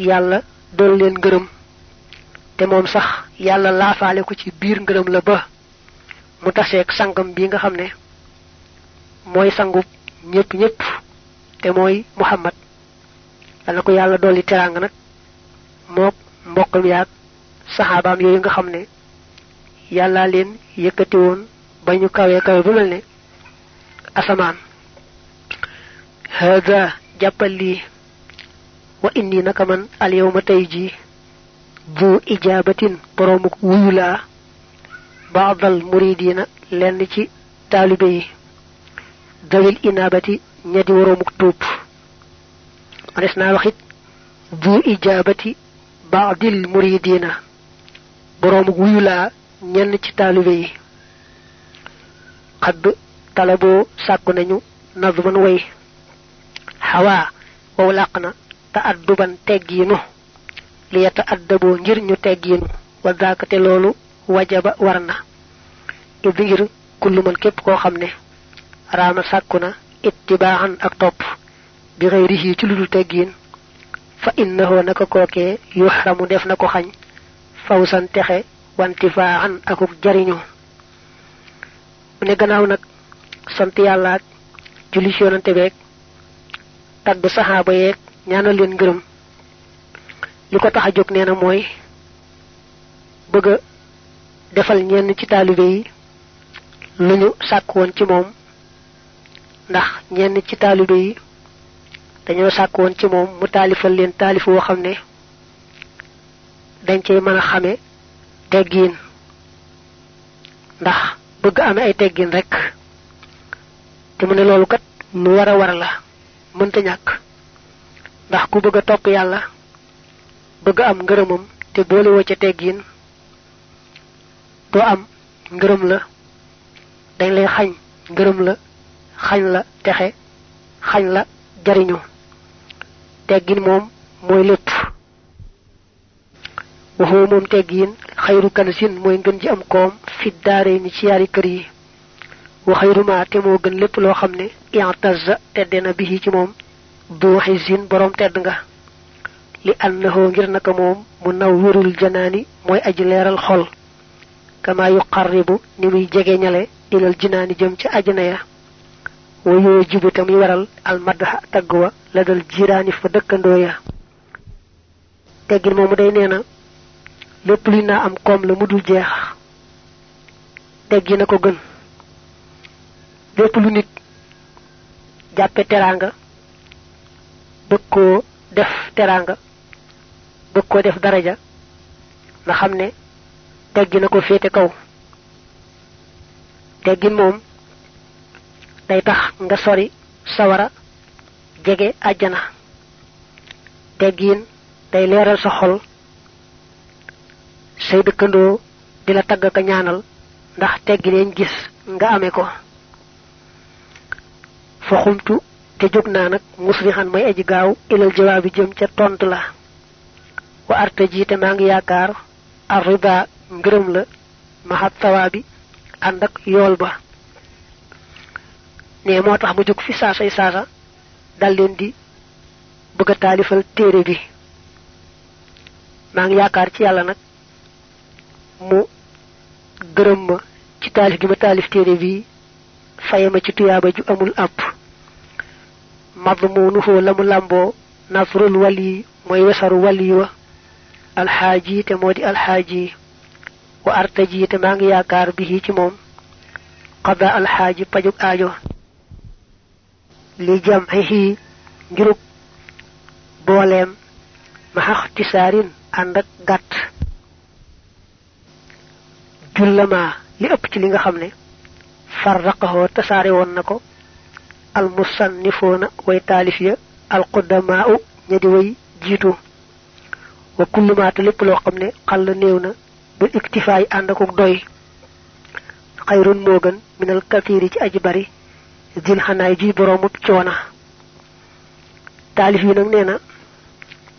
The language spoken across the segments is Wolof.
yàlla dool leen ngërëm te moom sax yàlla laafaale ko ci biir ngërëm la ba mu taseeg sangam bi nga xam ne mooy sangub ñépp ñépp te mooy Muhammad yàlla ko yàlla dolli teraanga nag mook mbokkam yaag saxaabaam yooyu nga xam ne yàlla leen yëkkati woon ba ñu kawe kawe bu mel ne asamaan hada jàppal lii wa inni naka man al yawma tey ji bu ijaabatin boroomuk wuyu laa baadal muridina lenn ci taalibe yi dawil inaabati ñadi woroomuk tuub manes naa waxit bu ijaabati baadil muridina boroomuk wuyu laa ñenn ci taalibe yi xadd talaboo sàkku nañu nazman way xawaa wow làq na ta adduban teggiinu li yata addaboo ngir ñu teggiinu wa zaakate loolu wajaba war na ibbi ngir kullu man képp koo xam ne raama sàkku na ittibaaxan ak topp bi xëyrihi ci lu dul teggiin fa innahu naka kookee yuxramu def na ko xañ fawsan texe wantifaaxan akuk jariñu mu ne gannaaw nag sant yàlla ak julli ci yonante beeg tagg saxaaba yeeg ñaanal leen ngërëm li ko tax a jóg nee na mooy bëgg a defal ñenn ci taalibe yi lu ñu sàkk woon ci moom ndax ñenn ci taalibe yi dañoo sàkk woon ci moom mu taalifal leen taalif woo xam ne dañ cey mën a xame teggiin ndax bëgg amee ay teggiin rek te mu ne loolu kat lu war a war la mënta ñàkk ndax ku bëgg a topp yàlla bëgg am ngërëmam te boole woo ca teggiin doo am ngërëm la dañ lay xañ ngërëm la xañ la texe xañ la jariñu teggiin moom mooy lépp waxoo moom teggiin xayru kansin mooy ngën ji am koom fi daare ni ci yaari kër yi wa xayruma te moo gën lépp loo xam ne i'tazza tedde na bihi ci moom du xizin boroom tedd nga li annahu ngir naka moom mu nawwirul janaani mooy aji leeral xol kama yuqarribu ni muy jege ñale ilal jinaani jëm ci ajana ya wa yoo jibu te muy waral almadha tagg wa la dal jiraani fa dëkkandoo ya teggin moomu day nee na lépp luy naa am koom la mu dul jeex teggi na ko gën lépp lu nit jàppe teraanga bëgg koo def teraanga bëgg koo def daraja nga xam ne teggi na ko féete kaw teggin moom day tax nga sori sawara jege àjjana teggin day leeral sa xol say dëkkandoo di la tagg ka ñaanal ndax teggin yañ gis nga amee ko fa xumtu te jóg naa nag musrixan may aji gaaw ilal jawaabi jëm ca tontu la wa arta ji te maa ngi yaakaar arriba ngërëm la maxat sawaabi ànd ak yool ba ne moo tax ma jóg fi saasay saasa dal leen di bëgg a taalifal téere bi maa ngi yaakaar ci yàlla nag mu gërëm ma ci taalif gi ma taalif téere bi faye ma ci tuyaaba ju amul àpp madmunuhu la mu làmboo nasrul wali mooy wesaru wali wa alxaaji te moo di alxaaji wa artaji te maa ngi yaakaar bi ci moom qada alxaaji pajug aajo li jam'ihi ngirug booleem maxax tisaarin ànd ak gàtt jullama li ëpp ci li nga xam ne farraqahoo tasaare woon na ko almusannifoona way taalif ya alqudamaa'u ña di way jiitu wa kullumaata lépp loo xam ne xal la néew na bil iktifaay ànd akuk doy xayrun moo gën minal katiiri ci aji bari dil xanaay ji boroomub coona taalif yi nag nee na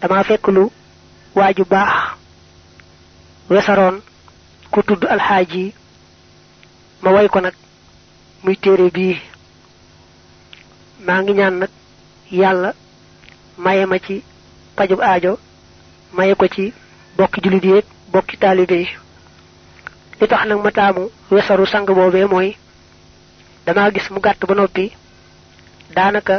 dama fekk lu waaju baax wesaroon ku tudd alxaaji ma way ko nag muy téere bii maa ngi ñaan nag yàlla maye ma ci pajub aajo maye ko ci bokki jullit yi bokki taalibe yi li tax nag ma taamu wesaru sang boobee mooy dama gis mu gàtt ba noppi daanaka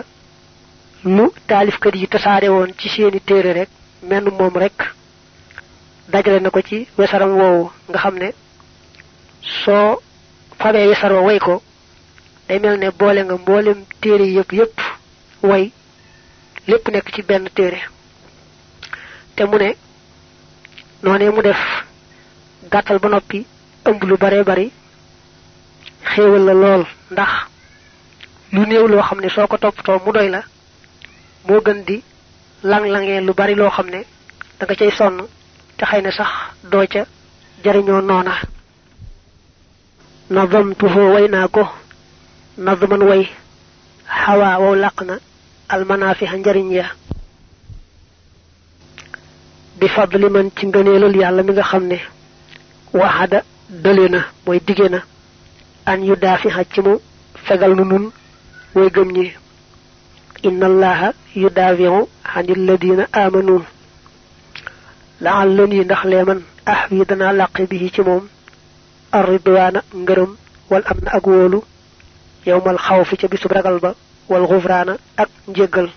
lu taalifkat yi tasaare woon ci seeni téere rek menn moom rek dajale na ko ci wesaram woowu nga xam ne soo fabee wesar wa way ko day mel ne boole nga mboolem téere yépp way lépp nekk ci benn téere te mu ne noonee mu def gàttal ba noppi ëmb lu bare bari xéewal la lool ndax lu néew loo xam ne soo ko toppatoo mu doy la moo gën di lang-langee lu bari loo xam ne da nga cay sonn te xëy na sax doo ca jariñoo noona nazamtuhu way naa ko nazman way xawaa wow làq na almanaafiha njariñ ya bi fadli man ci ngëneelul yàlla mi nga xam ne waxada dële na mooy dige na an yu daafiha ci mu fegal nu nun way gëm ñi inna allaha yudaafi'u anil ladina amanu la'allani ndax leeman ahwi dana laqi bihi ci moom ar-ridwaana ngërëm wal amna ak wóolu yawmal xawfi ca bisub ragal ba wal xufraana ak njéggal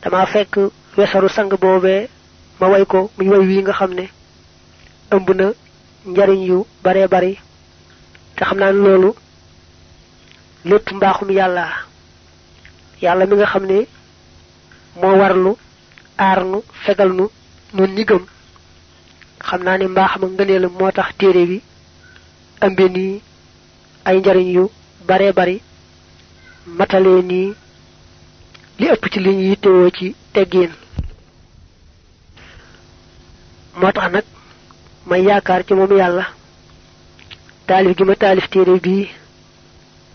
dama fekk wesaru sang boobee ma way ko muy way wi nga xam ne ëmb na njariñ yu bare bari te xam naa loolu lépp mbaaxum yàlla mi nga xam ne moo warlu aar nu fegal nu nun ñi gëm xam naa ne mbaaxam ak ngëneelam moo tax téere bi ëmbe nii ay njariñ yu bare bari matalee nii li ëpp ci li ñu yittewoo ci teggiin moo tax nag may yaakaar ci moom yàlla taalif gi ma taalif téere bii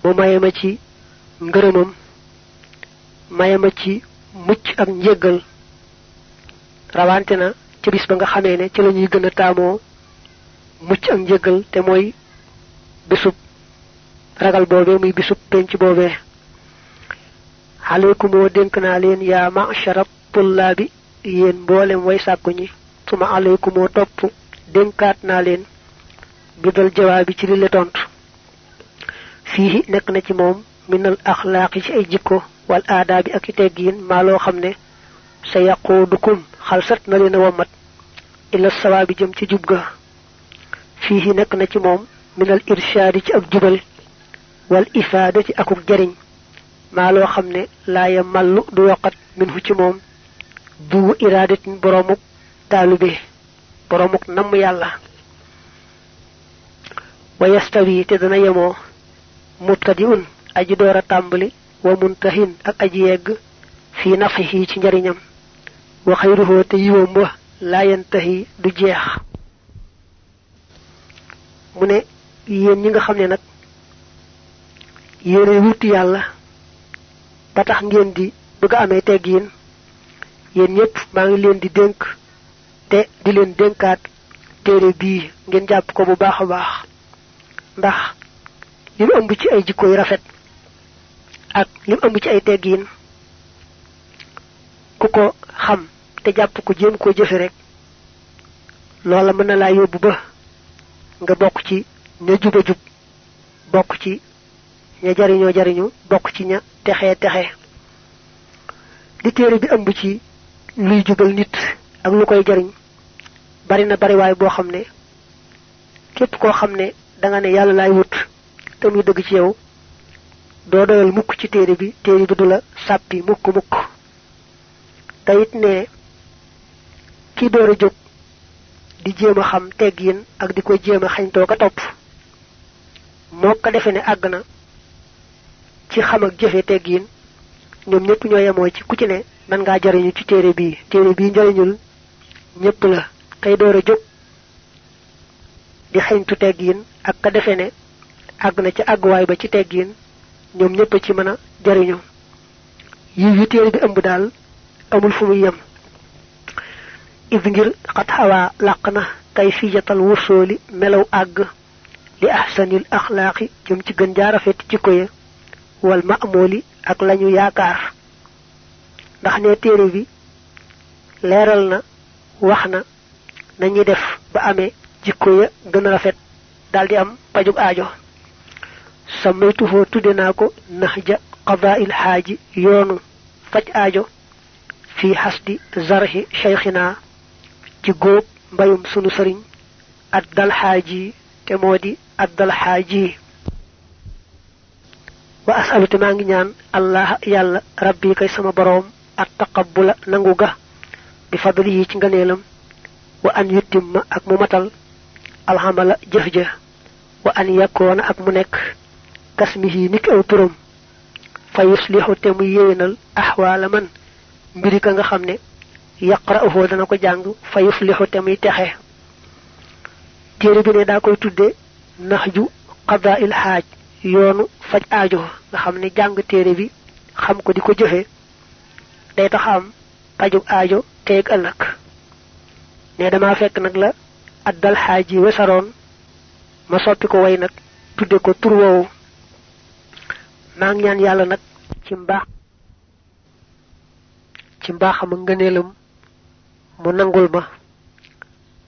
mu maye ma ci ngërëmam maye ma ci mucc ak njéggal rawante na ci bis ba nga xamee ne ci la ñuy gën a taamoo mucc ak njéggal te mooy bisub ragal boobee muy bisub penc boobee aleykumoo dénk naa leen yaa ma'shara tullaabi yéen mboolem way sàkku ñi suma aleykumoo topp dénkaat naa leen bidal jawaabi ci li le tontu fii nekk na ci moom minal axlaaqi ci ay jikko wal aadaabi ak i teggiin maa loo xam ne sa yaquudukum xalsat na leen a wommat ila sawaabi jëm ci jub ga fii nekk na ci moom minal irshaadi ci ak jubal wal ifaadati akuk jariñ maa loo xam ne laaya mallu du yokkat minhu ci moom du iraadatin boromuk taalube boromuk namm yàlla wa yastawi te dana yemoo mubtadi'un aji door a tàmbali wa muntahin ak aji yegg fii nafihi ci njariñam wa xayruhu te yiwam wa laa yantahi du jeex mu ne yéen ñi nga xam ne nag yéenay wuti yàlla ba tax ngeen di bëgg a amee teggiin yéen ñëpp maa ngi leen di dénk te di leen dénkaat téere bii ngeen jàpp ko bu baax a baax ndax li mu ëmb ci ay jikko yu rafet ak li mu ëmb ci ay teggiin ku ko xam te jàpp ko jéem koo jëfe rek loola mën na laa yóbbu ba nga bokk ci ña juba jub bokk ci ña jariñoo jariñu bokk ci ña texe li téere bi ëmb ci luy jubal nit ak lu koy jariñ bari na bariwaay boo xam ne képp koo xam ne danga ne yàlla laay wut te muy dëgg ci yow doo doyal mukk ci téere bi du la sàppi mukk te it ne ki door a jóg di jéem a xam teggiin ak di ko jéem a xañtoo ka topp moo ko defe ne àgg na ci xam ak jëfe teggiin ñoom ñëpp ñoo yemoo ci ku ci ne man ngaa jariñu ci téere bii njariñul ñëpp la kay door a jóg di xañtu teggiin ak ka defe ne àgg na ci àgguwaay ba ci teggiin ñoom ñëpp ci mën a jariñu yi téere bi ëmb daal amul fu muy yem id ngir xat xawaa làq na kayfiyatal wusooli melaw àgg li ahsanil axlaaqi jëm ci gën jaarafet jikko ya wal ma'mooli ak lañu yaakaar ndax ne téere bi leeral na wax na nañuy def ba amee jikko ya gën a rafet daldi am pajug aajo samaytuhoo tudde naa ko nahja qadaa'il xaaji yoonu faj aajo fi hasdi zarhi shaykhina ci góob mbayum sunu sëriñ addal xaaji te moo di addal xaaji wa asalu te maa ngi ñaan allah yàlla rabbi kay sama boroom at taqabbula nangu ga bi fadlihi ci ngëneelam wa an yutimma ak mu matal alhamala jëf ja wa an yakkoona ak mu nekk kasmihi niki aw turam fa yuslihu te mu yéwénal ahwaala man mbiri ka nga xam ne yaqra'uhu dana ko jàng fa yuflihu te muy texe téere bi ne daa koy tudde nahju qadaa'il xaaj yoonu faj aajo nga xam ne jàng téere bi xam ko di ko jëfe day tax am pajug aajo teeg ëllëg ne dama fekk nag la addal xaaj yi wesaroon ma soppi ko way nag tudde ko tur woowu maa ngi ñaan yàlla nag ci mbaaxam ak ngëneelam mu nangul ma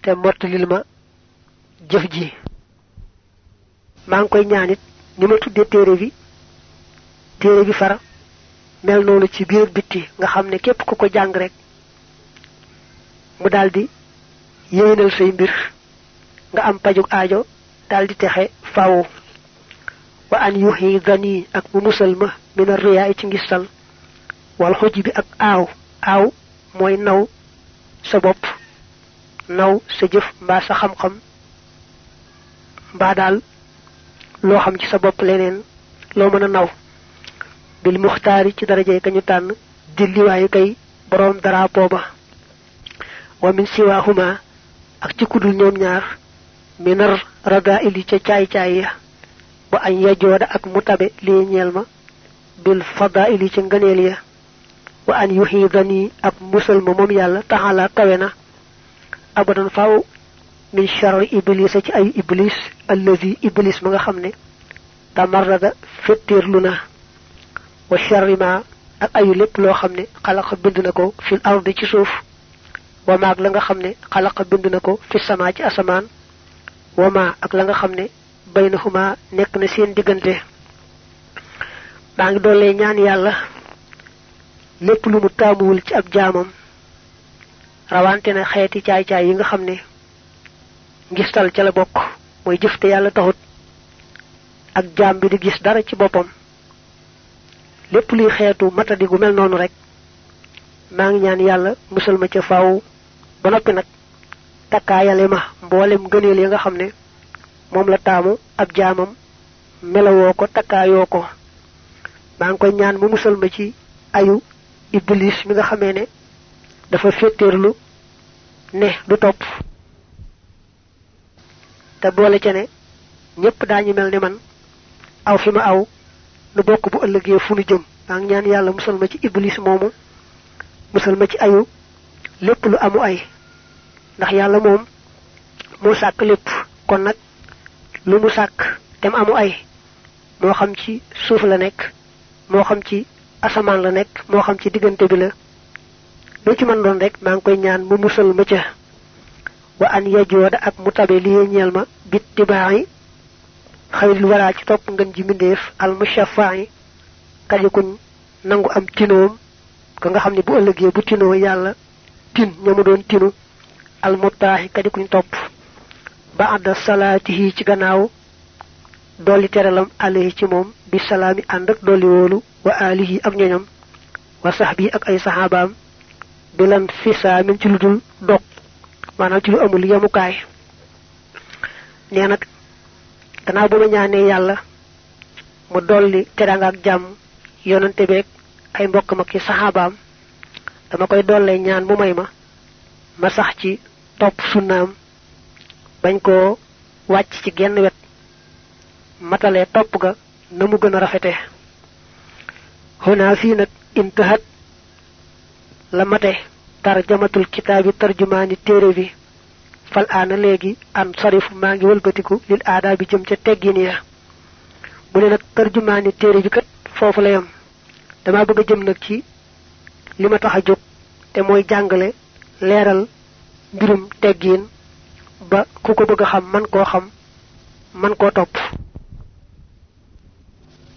te mottalil ma jëf ji maa ngi koy ñaanit ni ma tudde téere bi fara mel noonu ci biir bitti nga xam ne képp ku ko jàng rek mu daldi yéwénal say mbir nga am pajug aajo daldi texe faaw wa an yuhidani ak mu musal ma min ar-riyaa ci ngistal wal xuj bi ak aaw mooy naw sa bopp naw sa jëf mbaa sa xam-xam mbaa daal loo xam ci sa bopp leneen loo mën a naw bil muxtaari ci darajey kañu tànn dilliwaayu kay boroom drapeau ba wa min siwaahuma ak ci kudul ñoom ñaar minar radaili ca caay-caay ya wa añ yajooda ak mu tabe lii ñeel ma bil fadaili ca ngëneel ya wa an yuhidani ak musal ma moom yàlla taxala kawe na abadan faaw min charri iblis ci ay iblis allazi iblis ma nga xam ne tamarrada fettéerlu na wa charri ma ak ayu lépp loo xam ne xalaqa bind na ko fil ardi ci suuf wa maag la nga xam ne xalaqa bind na ko fi sama ci asamaan wa ma ak la nga xam ne baynahuma nekk na seen diggante maa ngi doole ñaan yàlla lépp lu mu taamuwul ci ab jaamam rawante na xeeti caay-caay yi nga xam ne ngistal ca la bokk mooy jëf te yàlla taxut ak jaam bi di gis dara ci boppam lépp luy xeetu matadi gu mel noonu rek maa ngi ñaan yàlla musal ma ca faaw ba noppi nag takkaayale ma mboolem gëneel yi nga xam ne moom la taamu ab jaamam melawoo ko takkaayoo ko maa ngi koy ñaan mu musal ma ci ayu iblis mi nga xamee ne dafa féeteerlu ne du topp te boole ca ne ñépp daañu mel ni man aw fi ma aw nu bokk bu ëllëgee fu nu jëm maa ngi ñaan yàlla musal ma ci iblis moomu musal ma ci ayu lépp lu amu ay ndax yàlla moom moo sàkk lépp kon nag lu mu sàkk dem amu ay moo xam ci suuf la nekk moo xam ci asamaan la nekk moo xam ci diggante bi la lu ci mën doon rek maa ngi koy ñaan mu musal ma ca wa an yajooda ak mu tabe li ñeel ma bit tibaayi xayril waraa ci topp ngën ji mbindéef al mushafaayi kajikuñ nangu am tinoom ka nga xam ne bu ëllëgee bu tinoo yàlla tin ñamu doon tinu al muttaahi kajikuñ topp ba àdda salaatihi ci gannaaw dolli teralam alayhi ci moom bi salaami ànd ak dolli woolu wa alihi ak ñoñam wa sahbi ak ay saxaabaam bi lan fisaamin ci lu dul dog maanaam ci lu amul yemukaay nee nag gannaaw ba ma ñaanee yàlla mu dolli teraanga ak jàmm yonante beeg ay mbokkam ak ci saxaabaam dama koy dollee ñaan mu may ma sax ci topp sunnaam bañ koo wàcc ci genn wet matalee topp ga na mu gën a rafete xonaa fii nag intahat la mate tarjamatul kitaabi tarjumaani téere bi fal aana léegi an sarifu maa ngi wëlbatiku lil aadaa bi jëm ca teggin ya bu ne nag tarjumaani téere bi kat foofu la yam dama bëgg a jëm nag ci li ma tax a jóg te mooy jàngale leeral mbirum teggin ba ku ko bëgg a xam man koo topp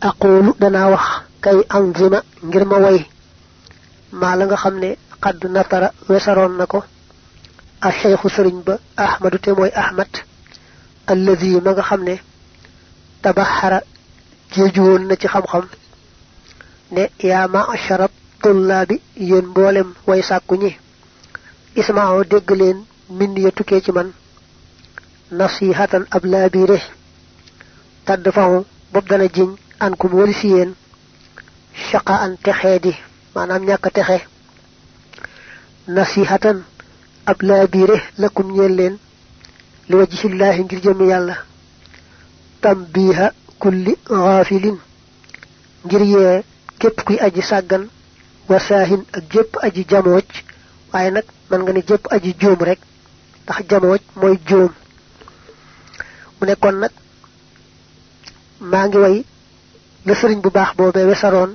aqulu danaa wax kay anzima ngir ma way maa la nga xam ne xadd natara wesaroon na ko a cheikhu sëriñ ba ahmadu te mooy ahmad allazi ma nga xam ne tabaxara jéeju woon na ci xam-xam ne yaa ma'shara tullaabi yéen mboolem way sàkku ñi isma'u dégg leen min ya tukkee ci man nasihatan ab laabiire tadd fahu bopp dana jiñ an kum wali si yéen shaqa an texee di maanaam ñàkk texe nasihatan ab laabiire lakum ñeel leen li wajhillaahi ngir jëmm yàlla tambiha kulli ghafilin ngir yee képp kuy aji sàggan wasaahin ak jépp aji jamooj waaye nag man nga ne jépp aji juum rek ndax jamooj mooy juum mu nekkoon nag maa ngi way la sëriñ bu baax boobee wesaroon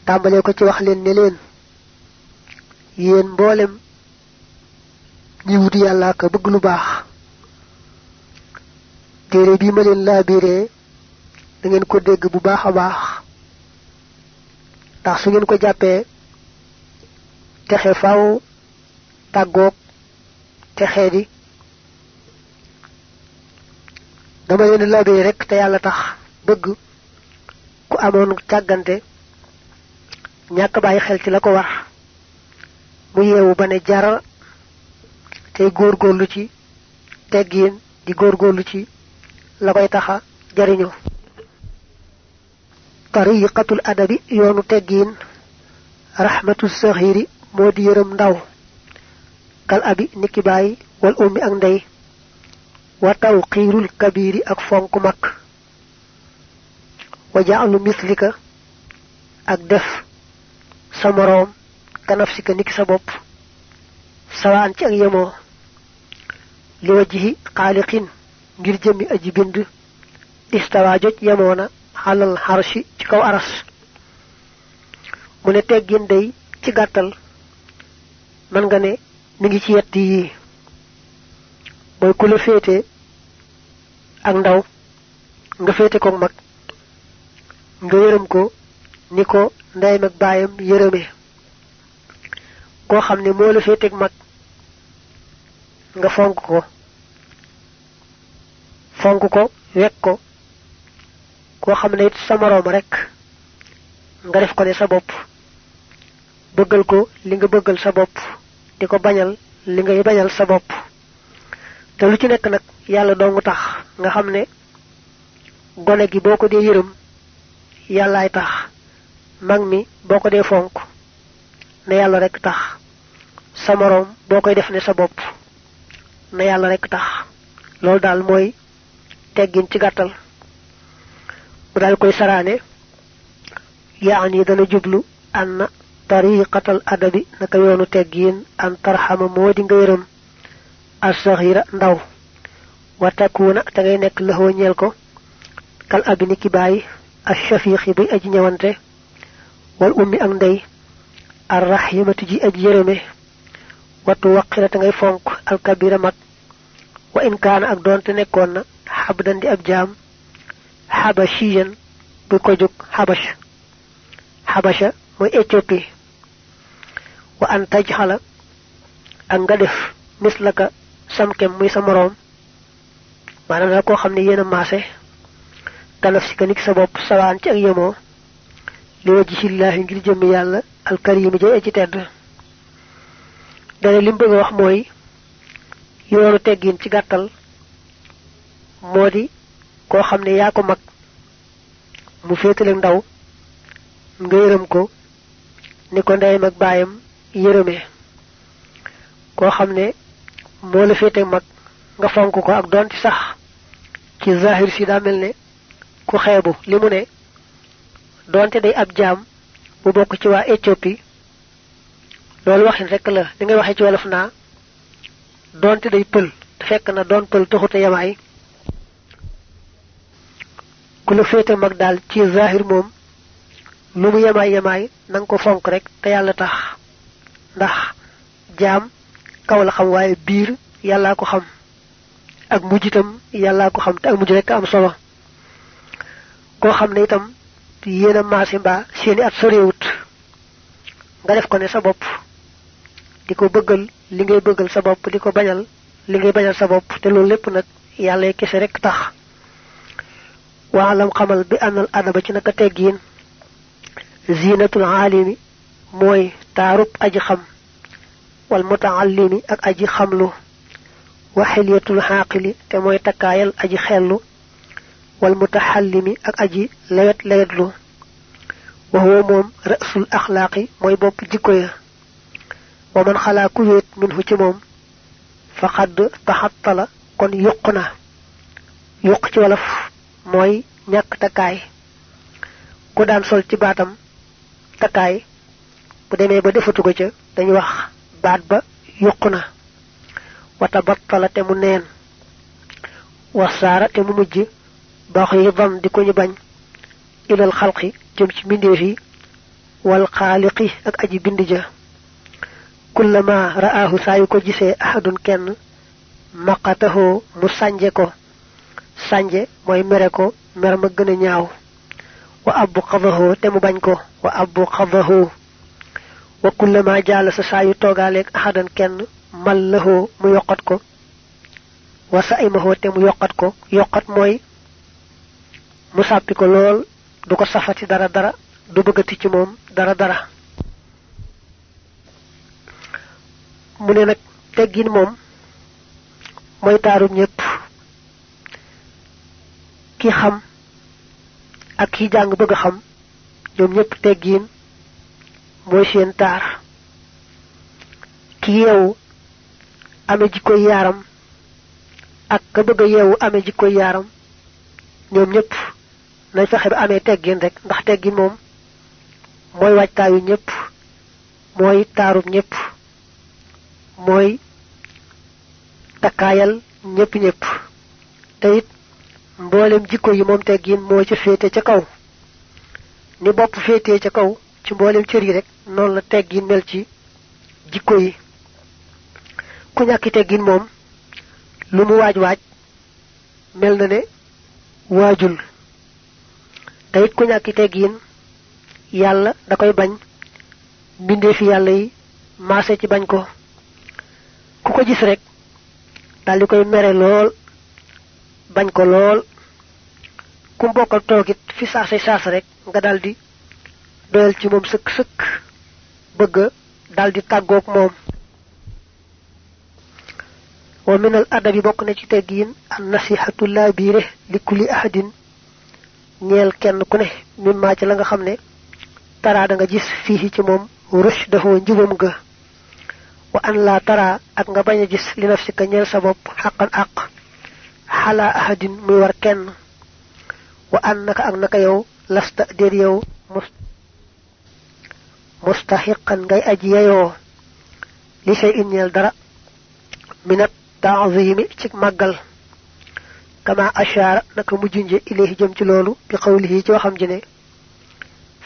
tàmbalee ko ci wax leen ne leen yéen mboolem ñi wut yàlla ka bëgg lu baax téere bii ma leen laa biiree da ngeen ko dégg bu baax a baax ndax su ngeen ko jàppee texe faaw tàggoog texee di dama leen laa biiree rek te yàlla tax bëgg ku amoon càggante ñàkk bàyyi xel ci la ko war mu yeewu ba ne jar tey góorgóorlu ci teggin di góorgóorlu ci la koy taxa jariñu tariqatul adabi yoonu teggin rahmatu saxiri moo di yërëm ndaw kal abi niki baay wal ummi ak ndey wa tawqiirul kabiri ak fonk mag wa ja'lu mislika ak def sa moroom kanafsika niki sa bopp sawaan ci ak yemoo li wajhi xaaliqin ngir jëmmi aji bind istawa joj yemoona xalal xarshi ci kaw aras mu ne teggin day ci gàttal man nga ne mi ngi ci yetti yii mooy ku la féete ak ndaw nga féete ko mag nga yërëm ko ni ko ndeyam ak baayam yërëme koo xam ne moo la féete ak mag nga fonk ko wekk ko koo xam ne it sa moroom rek nga def ko ne sa bopp bëggal ko li nga bëggal sa bopp di ko bañal li ngay bañal sa bopp te lu ci nekk nag yàlla dong tax nga xam ne gone gi boo ko dee yërëm yàllaay tax mag mi boo ko dee fonk ne yàlla rek tax sa moroom boo koy def ne sa bopp ne yàlla rek tax loolu daal mooy teggin ci gàttal mu daal koy saraane yaani dana jublu anna tariqatal adabi naka yoonu teggin an tarxama moo di nga yërëm as-saxira ndaw wa takuna te ngay nekk laxoo ñeel ko kal abi ni ki bàyyi ash-shafiqi buy aji ñëwante wal ummi ak ndey ar-rahimati ji aji yërëme wattu waqira te ngay fonk alkabira mag wa in kaana ak doonte nekkoon na xabdan di ab jaam xabashiyan bu ko jóg xabasha mooy Éthiopie wa an tajxala ak nga def mislaka samkem muy sa moroom maanaam daal koo xam ne yéen a maase kanaf si ka nik sa bopp sawaan ci ak yemoo li wajhillaahi ngir jëmmi yàlla alkarimi jay ci tedd dane li mu bëgg a wax mooy yoonu teggin ci gàttal moo di koo xam ne yaa ko mag mu féetale ndaw nga yërëm ko ni ko ndeyam ak baayam yërëmee koo xam ne moo la féete mag nga fonk ko ak doon ci sax ci zahir si daa mel ne ku xeebu li mu ne doonte day ab jaam bu bokk ci waa Éthiopie loolu waxin rek la li ngay waxee ci wolof naa doonte day pël te fekk na doon pël taxute yamaay ku la féete mag daal ci zahir moom lu mu yamaay nang ko fonk rek te yàlla tax ndax jaam kaw la xam waaye biir yàllaa ko xam ak mujj itam yàllaa ko xam te ak mujj rek am solo koo xam ne itam yéen a maasi mbaa seeni at sorewut nga def ko ne sa bopp di ko bëggal li ngay bëggal sa bopp di ko bañal li ngay bañal sa bopp te loolu lépp nag yàlla kese rek tax waalam xamal bi anal adaba ci naka teggiin zinatul aalimi mooy taarub aji xam wal mutaallimi ak aji xamlu wa xilyatul xaaqili te mooy takkaayal aji xellu wal mutaxallimi ak aji lewet lewetlu wa huwa moom ra'sul axlaaqi mooy bopp jikko ya wa man xalaa ku wéet minhu ci moom faqad taxattala kon yuq na yuq ci wolof mooy ñàkk takkaay ku daan sol ci baatam takkaay bu demee ba defatu ko ca dañuy wax baat ba yuq na wata battala te mu neen wasaara te mu mujj baax yi dam di ko ñu bañ ilal xalqi jëm ci mbindeef yi wal xaaliqi ak aji bind ja kullama ra'aahu saa yu ko gisee ahadun kenn maqatahu mu sànje ko sànje mooy mere ko mer ma gën a ñaaw wa abbu xadahu te mu bañ ko wa abbu xadahu wa kullama jaala sa saa yu toogaaleeg ahadan kenn mallahu mu yokkat ko wa sa'imahu te mu yokkat ko yokkat mooy mu sàppi ko lool du ko safati dara dara du bëggati ci moom dara dara mu ne nag teggin moom mooy taaru ñépp ki xam ak ki jàng bëgg a xam ñoom ñépp teggin mooy seen taar ki yeewu ame jikkoy yaaram ak ka bëgg a yeewu ame jikkoy yaaram ñoom ñépp nañ fexe ba amee teggin rek ndax teggin moom mooy waajtaayu ñépp mooy taarub ñépp mooy takkaayal ñépp te it mboolem jikko yi moom teggin moo ca féete ca kaw ni bopp féetee ca kaw ci mboolem cër yi rek noonu la teggin mel ci jikko yi ku ñàkki teggin moom lu mu waaj mel na ne waajul te it ku ñàkki teggin yàlla da koy bañ mbindeefi yàlla yi maase ci bañ ko ku ko gis rek daal di koy mere lool bañ ko lool ku mbokkal toogit fi saasa rek nga daldi doyal ci moom sëkk bëgg daldi tàggoog moom wa minal adabi bokk na ci teggiin an nasihatu laa biire li kulli ahadin ñeel kenn ku ne mimmaa ci la nga xam ne taraa da nga gis fii ci moom rush dafa njubam ga wa an laa taraa ak nga bañ a gis li nafsika ñeel sa bopp xaqan àq xalaa ahadin muy war kenn wa an naka ak naka yow lasta déer yow mustaxiqan ngay aji yeyoo li shay in ñeel dara minat taazimi ci màggal kama ashaara naka mu junje ilayhi jëm ci loolu bi xawlihi ci waxam ji ne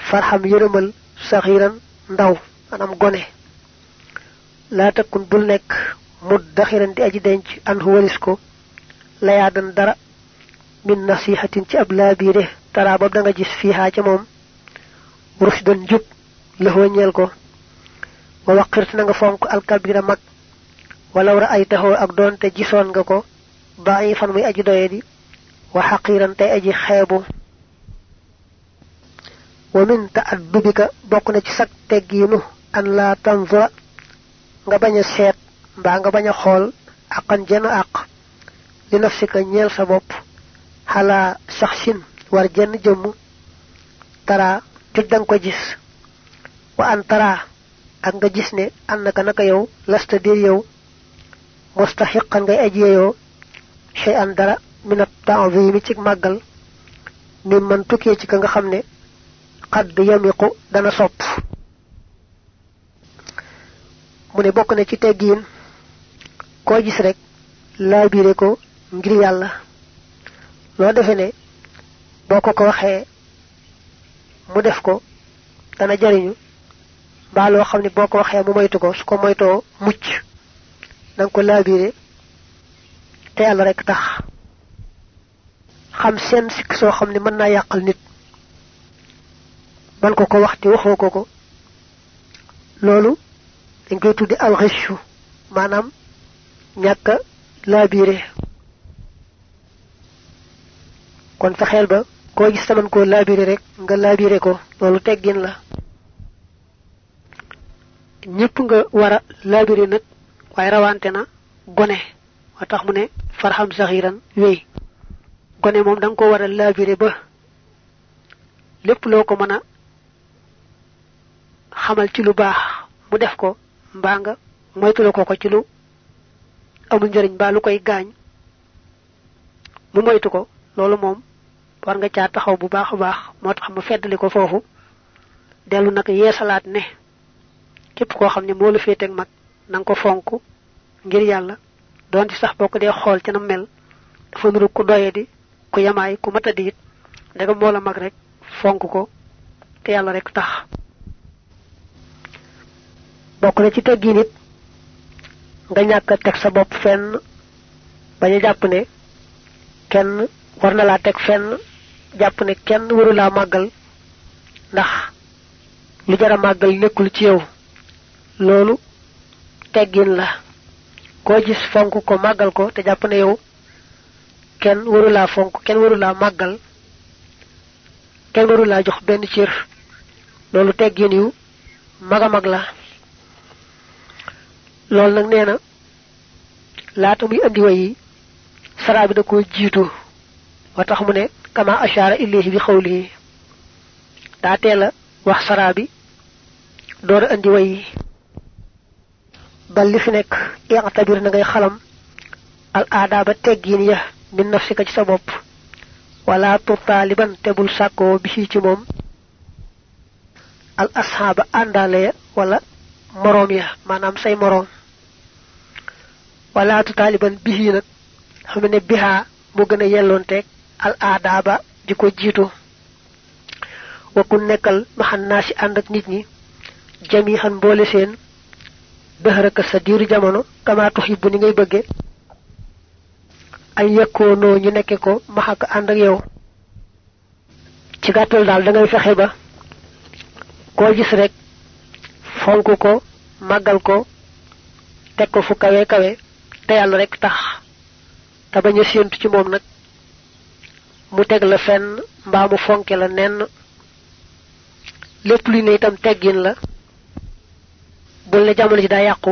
farxam yërëmal saxiiran ndaw maanaam gone laa takkun bul nekk muddaxiran di aji denc an walis ko layaadan dara min nasihatin ci ab laabiire taraa boobu da nga gis fiihaa ca moom rusdan njub lëxoo ñeel ko wa waqirt na nga fonk alkabira mag walaw ra'aytahu ak doonte gisoon nga ko da'ifan muy aji doye di wa xaqiiran tey aji xeebu wa min ta'addubika bokk na ci sag teggiinu an laa tanzura nga bañ a seet mbaa nga bañ a xool aqan jenn àq li nafsika ñeel sa bopp xalaa saxsin war jenn jëmm taraa tëj danga ko gis wa an taraa ak nga gis ne an naka yow lasta dir yow mustaxiqan ngay aji yeyoo shay an dara minat ta'zimi ci màggal mi man tukkee ci ka nga xam ne xadd yamiqu dana sopp mu ne bokk na ci teggiin koo gis rek laabire ko ngir yàlla loo defe ne boo ko waxee mu def ko dana jariñu mbaa loo xam ne boo ko waxee mu moytu ko su ko moytoo mucc nanga ko laabire te yàlla rek tax xam seen sikk soo xam ne mën naa yàqal nit man ko wax te waxoo ko loolu dañ koy tuddi alxishu maanaam ñàkk laabire kon fexeel ba koo gis taman koo laabire rek nga laabire ko loolu teggin la ñëpp nga war a laabire nag waaye rawante na gone wa tax mu ne farxam saxiran wéy gone moom da nga ko war a laabire ba lépp loo ko mën a xamal ci lu baax mu def ko mbaa nga moytuloo ko ci lu amul njëriñ mbaa lu koy gaañ mu moytu ko loolu moom war nga caa taxaw bu baax a baax moo tax mu feddali ko foofu dellu nag yeesalaat ne képp koo xam ne moo la féeteeg mag na nga ko fonk ngir yàlla doon ci sax boo ko dee xool ci na mel dafa nuru ku doye di ku yamaay ku matadi it ndegam moo la mag rek fonk ko te yàlla rek tax bokk na ci teggi nit nga ñàkk a teg sa bopp fenn bañ a jàpp ne kenn war na laa teg fenn jàpp ne kenn waru laa màggal ndax lu jara màggal nekkul ci yow loolu teggin la koo gis fonk ko màggal ko te jàpp ne yow kenn waru laa fonk kenn waru laa màggal kenn waru laa jox benn cër loolu teggin yu mag a mag la loolu nag nee na laata muy andi way yi saraa bi da koo jiitu wa tax mu ne kama ashara ilayhi bi xawlihi daa teel a wax saraa bi door a andi way yi bal li fi nekk i'tabir na ngay xalam al aadaaba teggiin ya min nafsika ci sa bopp wala tutaaliban te bul sàkkoo bi ci moom al asxaaba àndaale ya wala moroom ya maanaam say moroom wala tutaaliban bihi nag xam ne bihaa moo gën a yelloonteeg al aadaaba di ko jiitu wakku nekkal maxan naa si ànd ak nit ñi jami xan mboole seen dëxëraka sa diiru jamono kama tuhibbu ni ngay bëgge ay yëkkoonoo ñu nekke ko maxaka ànd ak yow ci gàttal daal da ngay fexe ba koo gis rek fonk ko màggal ko teg ko fu kawe kawe te yàlla rek tax te bañ a séentu ci moom nag mu teg la fenn mbaa mu fonke la nenn lépp lu ne itam teggin la bul ne jamono ji daa yàqu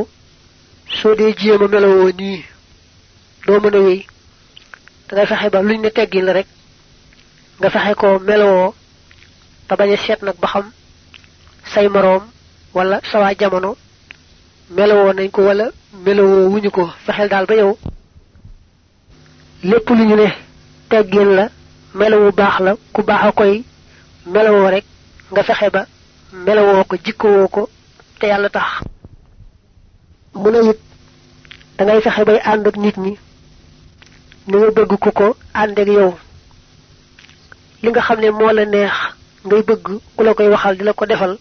soo dee jéem a melowoo nii doo mën a wéy dangay fexe ba luñ ne teggin la rek nga fexe ko melowoo te bañ a seet nag ba xam say moroom wala sawaa jamono melowoo nañ ko wala melowoo wuñu ko fexeel daal ba yow lépp lu ñu ne teggin la melowu baax la ku baax a koy melowoo rek nga fexe ba melowoo ko jikkowoo ko te yàlla tax mu ne it dangay fexe bay ànd ak nit ñi ni nga bëgg ku ko ànd ak yow li nga xam ne moo la neex ngay bëgg ku la koy waxal di la ko defal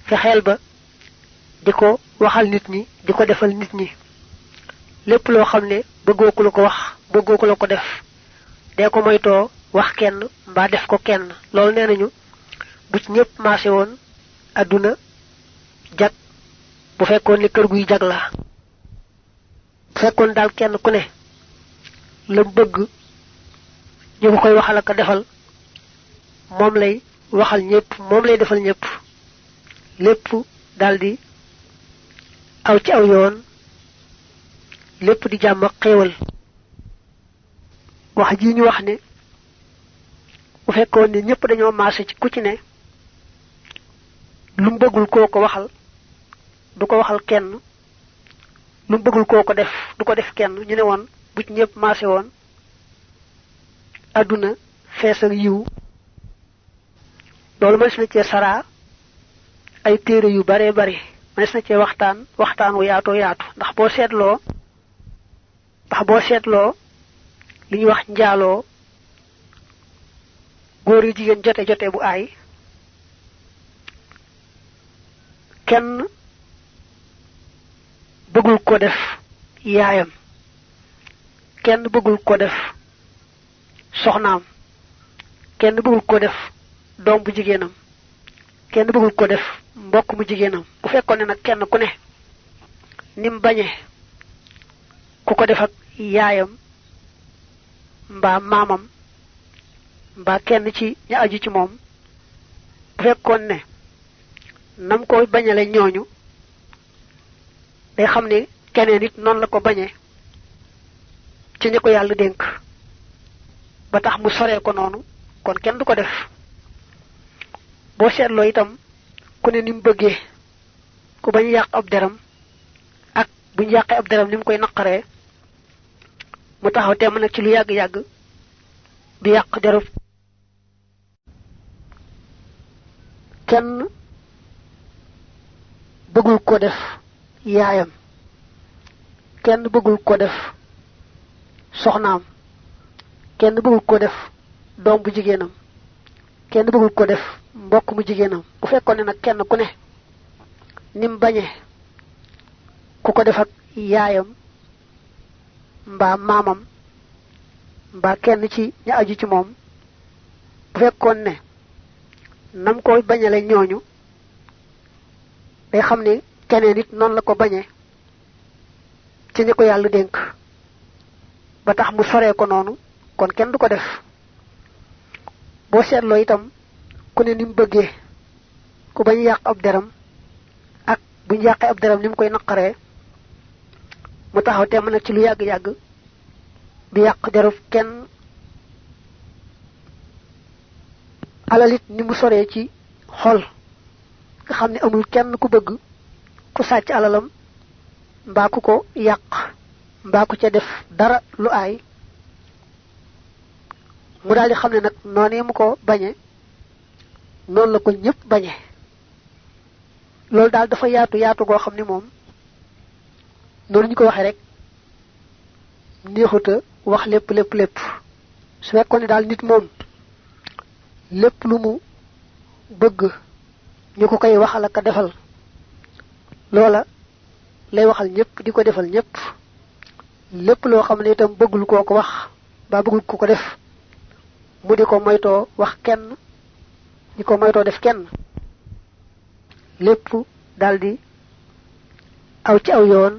fexeel ba di ko waxal nit ñi di ko defal nit ñi lépp loo xam ne bëggoo ku la ko wax bëggoo ku la ko def dee ko moytoo wax kenn mbaa def ko kenn loolu nee nañu bu ci ñëpp maase woon adduna jag bu fekkoon ni kër guy jag la bu fekkoon daal kenn ku ne la bëgg ñu ko koy waxal ak a defal moom lay waxal ñëpp moom lay defal ñëpp lépp daldi aw ci aw yoon lépp di jàmm ak xéewal wax ji ñu wax ne bu fekkoon ne ñëpp dañoo maase ci ku ci ne lu mu bëggul koo ko waxal du ko waxal kenn lu mu bëggul koo ko def du ko def kenn ñu ne woon bu ci ñëpp maase woon adduna fees ak yiw loolu ma na cee saraa ay téere yu bare bare manes na ci waxtaan wu yaatu ndax boo seetloo li ñuy wax njaaloo góor yu jigéen jote bu aay kenn bëggul ko def yaayam kenn bëggul ko def soxnaam kenn bëggul ko def doom bu jigéenam kenn bëggul ko def mbokk mu jigéenam bu fekkoon ne nag kenn ku ne nim bañe ku ko def ak yaayam mbaa maamam mbaa kenn ci ña aju ci moom bu fekkoon ne nam ko bañale ñooñu day xam ne keneen it noonu la ko bañe ci ña ko yàlla dénk ba tax mu soree ko noonu kon kenn du ko def boo seetloo itam ku ne ni mu bëggee ku bañ yàq ab deram ak bu ñu yàqee ab deram ni mu koy naqaree mu taxaw temm nag ci lu yàgg-yàgg du yàq derub kenn bëggul ko def yaayam kenn bëggul ko def soxnaam kenn bëggul ko def doom bu jigéenam kenn bëggul ko def mbokk mu jigéenam bu fekkoon ne nag kenn ku ne nim bañe ku ko def ak yaayam mbaa maamam mbaa kenn ci ña aju ci moom bu fekkoon ne nam ko bañale ñooñu day xam ne keneen it noonu la ko bañe ci ñi ko yàlla dénk ba tax mu soree ko noonu kon kenn du ko def boo seetloo itam ku ne ni mu bëggee ku bañ yàq ab deram ak bu ñu yàqee ab deram ni mu koy naqaree mu taxaw te mën nag ci lu yàgg-yàgg du yàq derub kenn alalit ni mu soree ci xol nga xam ne amul kenn ku bëgg ku sàcc alalam mbaa ku ko yàq mbaa ku ca def dara lu aay mu daal di xam ne nag noonee mu ko bañe noonu la ko ñëpp bañe loolu daal dafa yaatu goo xam ne moom noonu ñu ko waxee rek neexuta wax lépp su fekkoon ne daal nit moom lépp lu mu bëgg ñu ko koy waxal ak a defal loola lay waxal ñëpp di ko defal ñëpp lépp loo xam ne itam bëggul koo ko wax ba bëggul ko ko def mu di ko moytoo wax kenn di ko moytoo def kenn lépp daldi aw ci aw yoon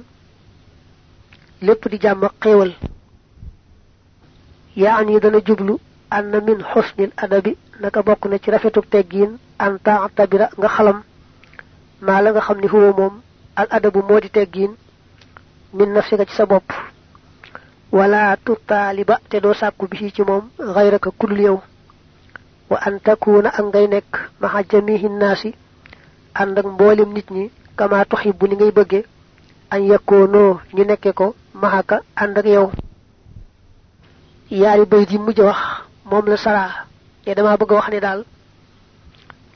lépp di jàmm ak xéewal yaani dana jublu anna min xusnil adabi naka bokk na ci rafetuk teggiin an ta'tabira nga xalam maa la nga xam ni huwa moom al adabu moo di teggiin min nafsika ci sa bopp wala tutaaliba te doo sàkku bi ci moom xayraka kudul yow wa an takuna ak ngay nekk maxa jamihi naasi ànd ak mboolem nit ñi kama tuhibbu ni ngay bëgge an yakkoonoo ñu nekke ko maxaka ànd ak yow yaari bayt yi mujj wax moom la saraa te dama bëgg a wax ne daal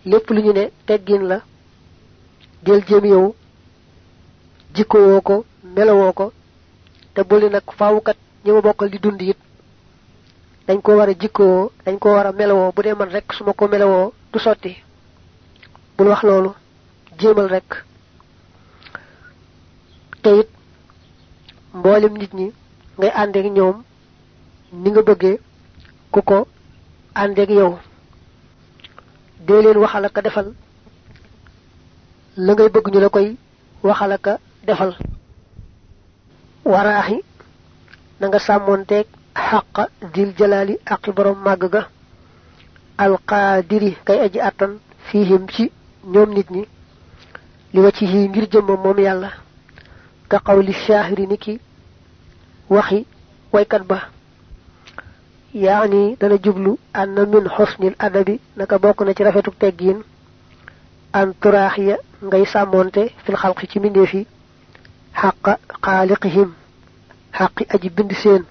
lépp lu ñu ne teggin la del jëm yow jikkowoo ko melowoo ko te buli nag faawukat ñi ma bokkal di dund it dañ ko war a jikkowoo dañ ko war a melowoo bu dee man rek su ma ko melowoo du sotti bul wax loolu jéemal rek te it mboolem nit ñi ngay àndeek ñoom ni nga bëggee ku ko àndeek yow dee leen waxal ak a defal la ngay bëgg ñu la koy waxal ak a defal waraaxi na nga sàmmoonteeg xaqa dil jalaali aqi borom màgg ga alqaadiri kay aji àttan fiihim ci ñoom nit ñi li wa ci yii ngir jëmmam moom yàlla ka qawli shaahiri ni ki waxi waykat ba yaani dana jublu anna min xusnil adabi naka bokk na ci rafetuk teggiin an turaaxiya ngay sàmmoonte fil xalqi ci mbindeef yi xaqa xaaliqihim xaqi aji bind seen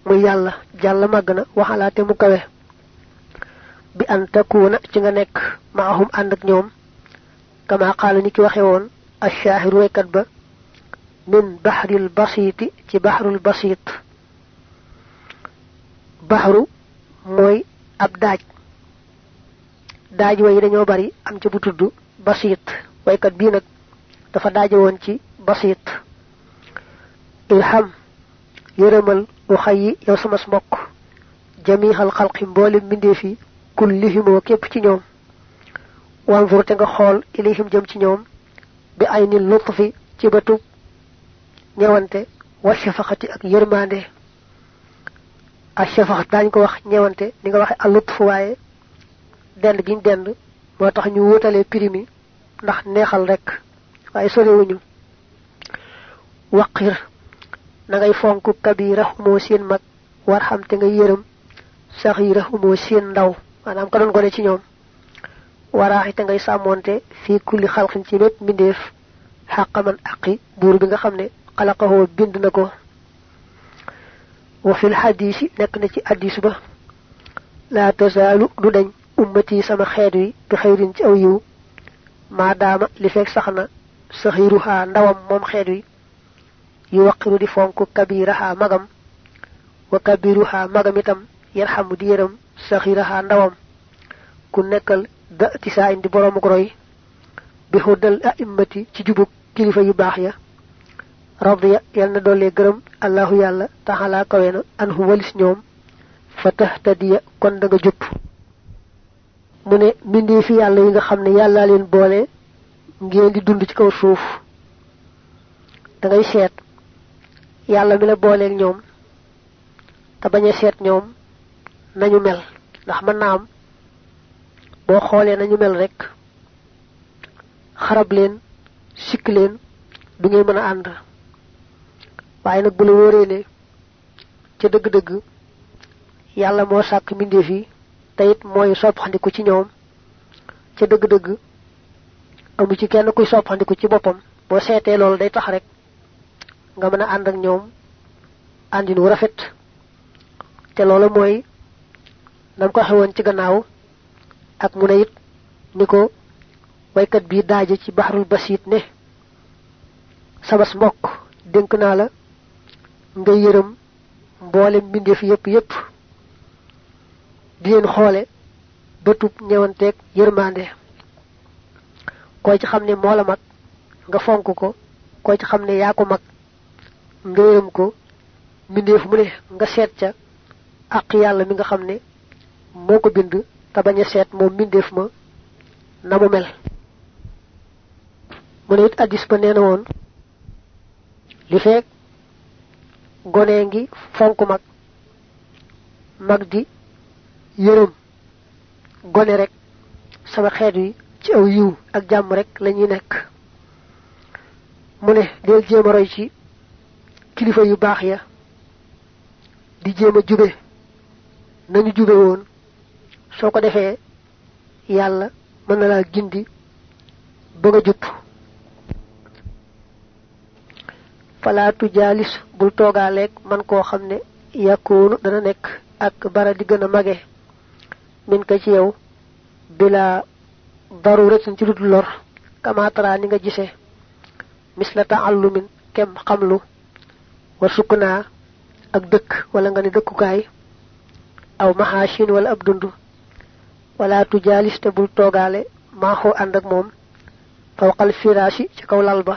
muy yàlla jàll màgg na waxalaate mu kawe bi an takuuna ci nga nekk maahum ànd ak ñoom kama qala niki waxe won ash-shahir waykat ba min bahril basit ci bahrul basit bahru moy ab daaj way dañoo bari am ci bu tuddu basit waykat bi nak dafa daaje won ci basit ilham yërëmal u xayyi yow sama mbokk jamihal xalqi mboolem mbindee fi kullihim wa képp ci ñoom wanzur te nga xool ilayhim jëm ci ñoom bi ay ni lutfi ci bëtu ñewante wa shafaqati ak yërmande a shafaqat dañ ko wax ñewante ni nga waxe al lutf waaye dend giñ dend moo tax ñu wutale primi ndax neexal rek waaye sorewuñu waqir na ngay fonk kabira mo seen mag war xam te nga yërëm saxira mo seen ndaw manam ka doon gone ci ñoom waraaxi te ngay sàmmonte fi kulli xalqin ci bépp mbindeef xaqaman aqi buur bi nga xam ne xalaqahoo bind na ko wa fil xadiisi nekk na ci hadis ba laa tasaalu du dañ ummati sama xeet wi bi xayrin ci aw yiw maadaama li fekk sax na saxiruha ndawam moom xeet wi yu waqiru di fonk kabiraha magam wa kabiruha magam itam yarhamu di yërëm saxiraha ndawam ku nekkal da ci saa indi boroomu roy bi huddal a'immati ci jubuk kilifa yu baax ya radiya yal na doole gërëm allahu yàlla taxala kawe na anhu walis ñoom fa tahtadiya kon da nga jub mu ne mbindee fi yàlla yi nga xam ne yàlla leen boole ngeen di dund ci kaw suuf da ngay seet yàlla mi la booleeg ñoom te bañ a seet ñoom nañu mel ndax mën naa am boo xoolee nañu mel rek xarab leen sikk leen du ngay mën a ànd waaye nag bu la wóoree ne ca dëgg-dëgg yàlla moo sàkk mbindeef yi te it mooy soppandiku ci ñoom ca dëgg-dëgg amu ci kenn kuy soppandiku ci boppam boo seetee loolu day tax rek nga mën a ànd ak ñoom àndin wu rafet te loolu mooy nam ko xewoon ci gannaaw ak mu ne it ni ko waykat bi daaje ci bahrul basit ne sabas mbokk dénk naa la nga yërëm mboolem mbindeef yépp di leen xoole bëtub ñewanteeg yërmande koy ci xam ne moo la mag nga fonk ko koy ci xam ne yaa ko mag nga yërëm ko mbindeef mu ne nga seet ca ak yàlla mi nga xam ne moo ko bind te bañ a seet moom mbindeef ma na mu mel mu ne it addis ba nee na woon li fekk gone ngi fonk mag di yërëm gone rek sama xeet wi ci aw yiw ak jàmm rek lañuy nekk mu ne del jéem a roy ci kilifa yu baax ya di jéem a jube nañu jube woon soo ko defee yàlla mën na laa gindi ba nga jub falaatu jaalis bul toogaaleeg man koo xam ne yàkkoonu dana nekk ak bara di gën a mage min ka ci yow bila daruratin ci dudul lor kamaatara ni nga gise misla ta'allumin kem xamlu wa sukkunaa ak dëkk wala nga ne dëkkukaay aw mahashin wala ab dund wala tu jaalis te bul toogaale maaxoo ànd ak moom fawqal firaashi ci kaw lal ba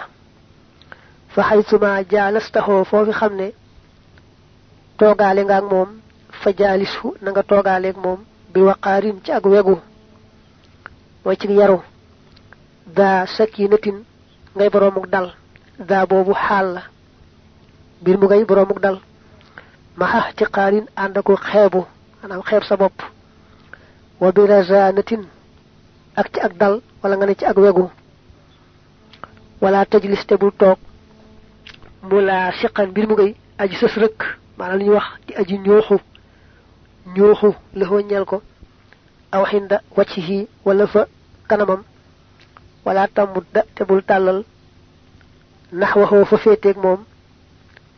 fa xaytuma jaalastaxoo foofi xam ne toogaale nga ak moom fa jaalisu na nga toogaale ak moom bi waqaarin ci ak wegu mooy ci yaru daa sakinatin ngay boroomuk dal daa boobu xaal la mbir mu ngay boroomuk dal maxa ci qaarin ànd ako xeebu maanaam xeeb sa bopp wa bi razanatin ak ci ak dal wala nga ne ci ak wegu wala tajlis te bul toog mu laa siqan mbir mu ngay aji sës rëkk maanaam li ñuy wax di aji ñooxu la ñeel ko aw xinda waccihi wala fa kanamam wala tamudda te bul tàllal nax waxoo fa féeteeg moom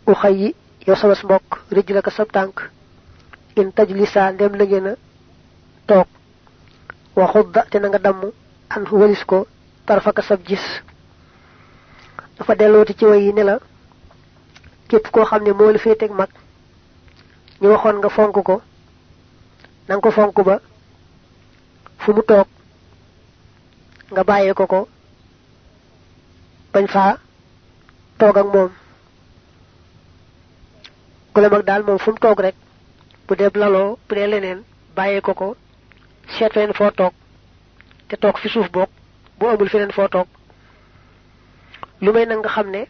u xay yi yow sama mbokk rëj la ko sab tànk in tajlisa ndem la ngeen a toog wa xudda te na nga damm an walis ko tarfaka sab gis dafa dellooti ci way yi ne la képp koo xam ne moo la féeteeg mag ñu waxoon nga fonk ko nanga ko fonk ba fu mu toog nga bàyyee ko bañ faa toog ak moom ku la mag daal moom fu mu toog rek bu dee laloo bu dee leneen bàyyee ko seet feneen foo toog te toog fi suuf boog bu amul feneen foo toog lu may nag nga xam ne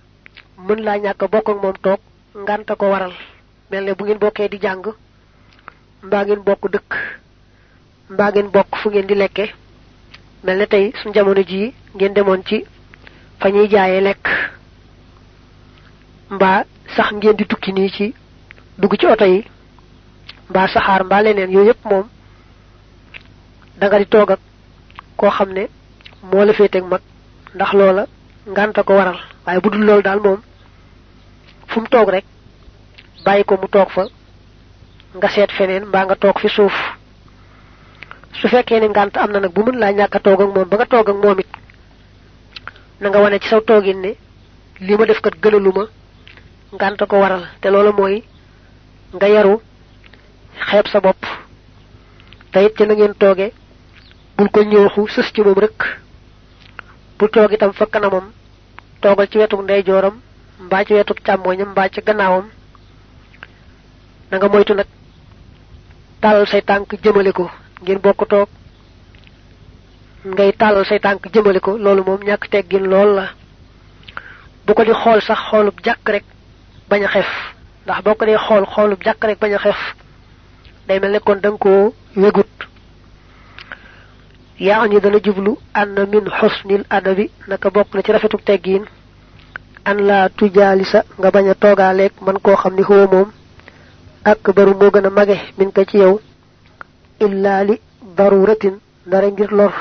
mën laa ñàkk bokk ak moom toog ngànta ko waral mel ne bu ngeen bokkee di jàng mbaa ngeen bokk dëkk mbaa ngeen bokk fu ngeen di lekke mel ne tey suñ jamono jii ngeen demoon ci fa ñuy jaayee lekk mbaa sax ngeen di tukki nii ci dugg ci oto yi mbaa saxaar mbaa leneen yooyu yëpp moom danga di toog ak koo xam ne moo la féeteeg mag ndax loola ngànta ko waral waaye bu dul loolu daal moom fu mu toog rek bàyyi ko mu toog fa nga seet feneen mbaa nga toog fi suuf su fekkee ne ngànt am na nag bu mën laa ñàkk a toog ak moom ba nga toog ak moom it na nga wane ci saw toogin ne li ma def kat gënaluma ngànta ko waral te loolu mooy nga yaru xeeb sa bopp te it ci na ngeen tooge bul ko ñëwxu sës ci moom rek bu toog itam fa kanamam toogal ci wetu ndeyjooram mbaa ci wetu càmmooñam mbaa ci gannaawam na nga moytu nag tàllal say tànk jëmale ko ngeen bokk toog ngay tàllal say tànk jëmale ko loolu moom ñàkk teggin lool la bu ko di xool sax xoolub jàkk rek bañ a xef ndax boo ko dee xoolub jàkk rek bañ a xef day mel ne kon da nga koo wégut yaa ani dana jublu anna min xusnil adabi naka bokk na ci rafetuk teggiin an la tujaalisa nga bañ a toogaaleeg man koo xam ni huwa moom ak baru moo gën a mage min ko ci yow illaa li daruratin ndara ngir lor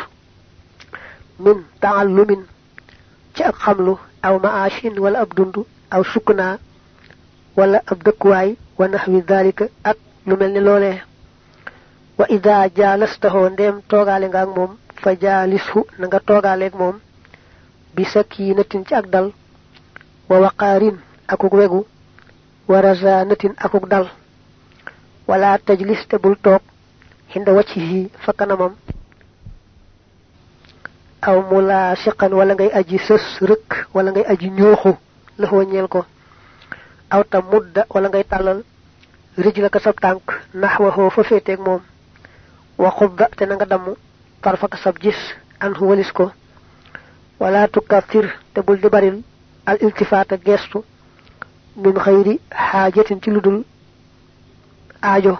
min taallumin ci ak xamlu aw maashin wala ab dund aw sukkunaa wala ab dëkkuwaay wa naxwi dalika ak lu mel ni loolee wa ida jaalastaxoo ndeem toogaale nga ak moom fa jaalishu na nga toogaaleeg moom bi sakinatin ci ak dal wa waqaarin akuk wegu wa razanatin akuk dal wala tajlis te bul toog xinda waccihi fa kanamam aw mulaasiqan wala ngay aji sës rëkk wala ngay aji ñooxu la ñeel ko aw ta mudda wala ngay tàllal rij la ka sab tànk naxwaxoo fa féeteeg moom wa xubda te na nga damm tarfaka sab gis an walis ko wala tukathir te bul di baril al iltifaata gestu min xayri xaajatin ci ludul aajo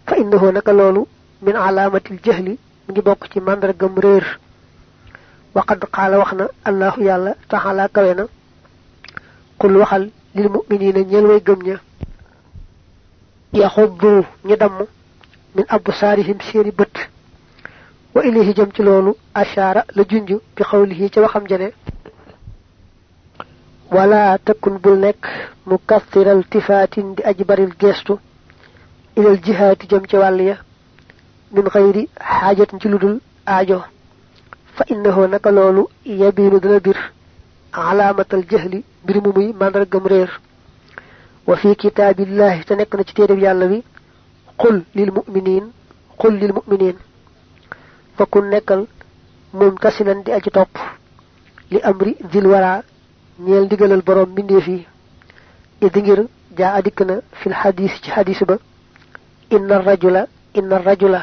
fa innahu naka loolu min alaamatil jahli mu ngi bokk ci màndargam réer waqad qaala wax na allahu yàlla taxala kawe na qul waxal lil muminina ñeel way gëm ña yaxuddu ñu damm min absaarihim seeni bët wa ilayhi jëm ci loolu ashaara la junj bi xawlihi ca waxam jane wala takun bul nekk mukathiral tifaatin di aji baril geestu ilal jihaati jëm ci wàll ya min xayri xaajatin ci ludul aajo fa innahu naka loolu yabiinu dana bir alaamatal jahli mbir mu muy màndargam réer wa fi kitaabillahi te nekk na ci téereb yàlla bi qul lil muminin fa kun nekkal mumtasilan di aji topp li amri dil wara ñeel ndigalal boroom mbindeef yi idi ngir jaa adikk na fil xadis ci xadis ba inna rajula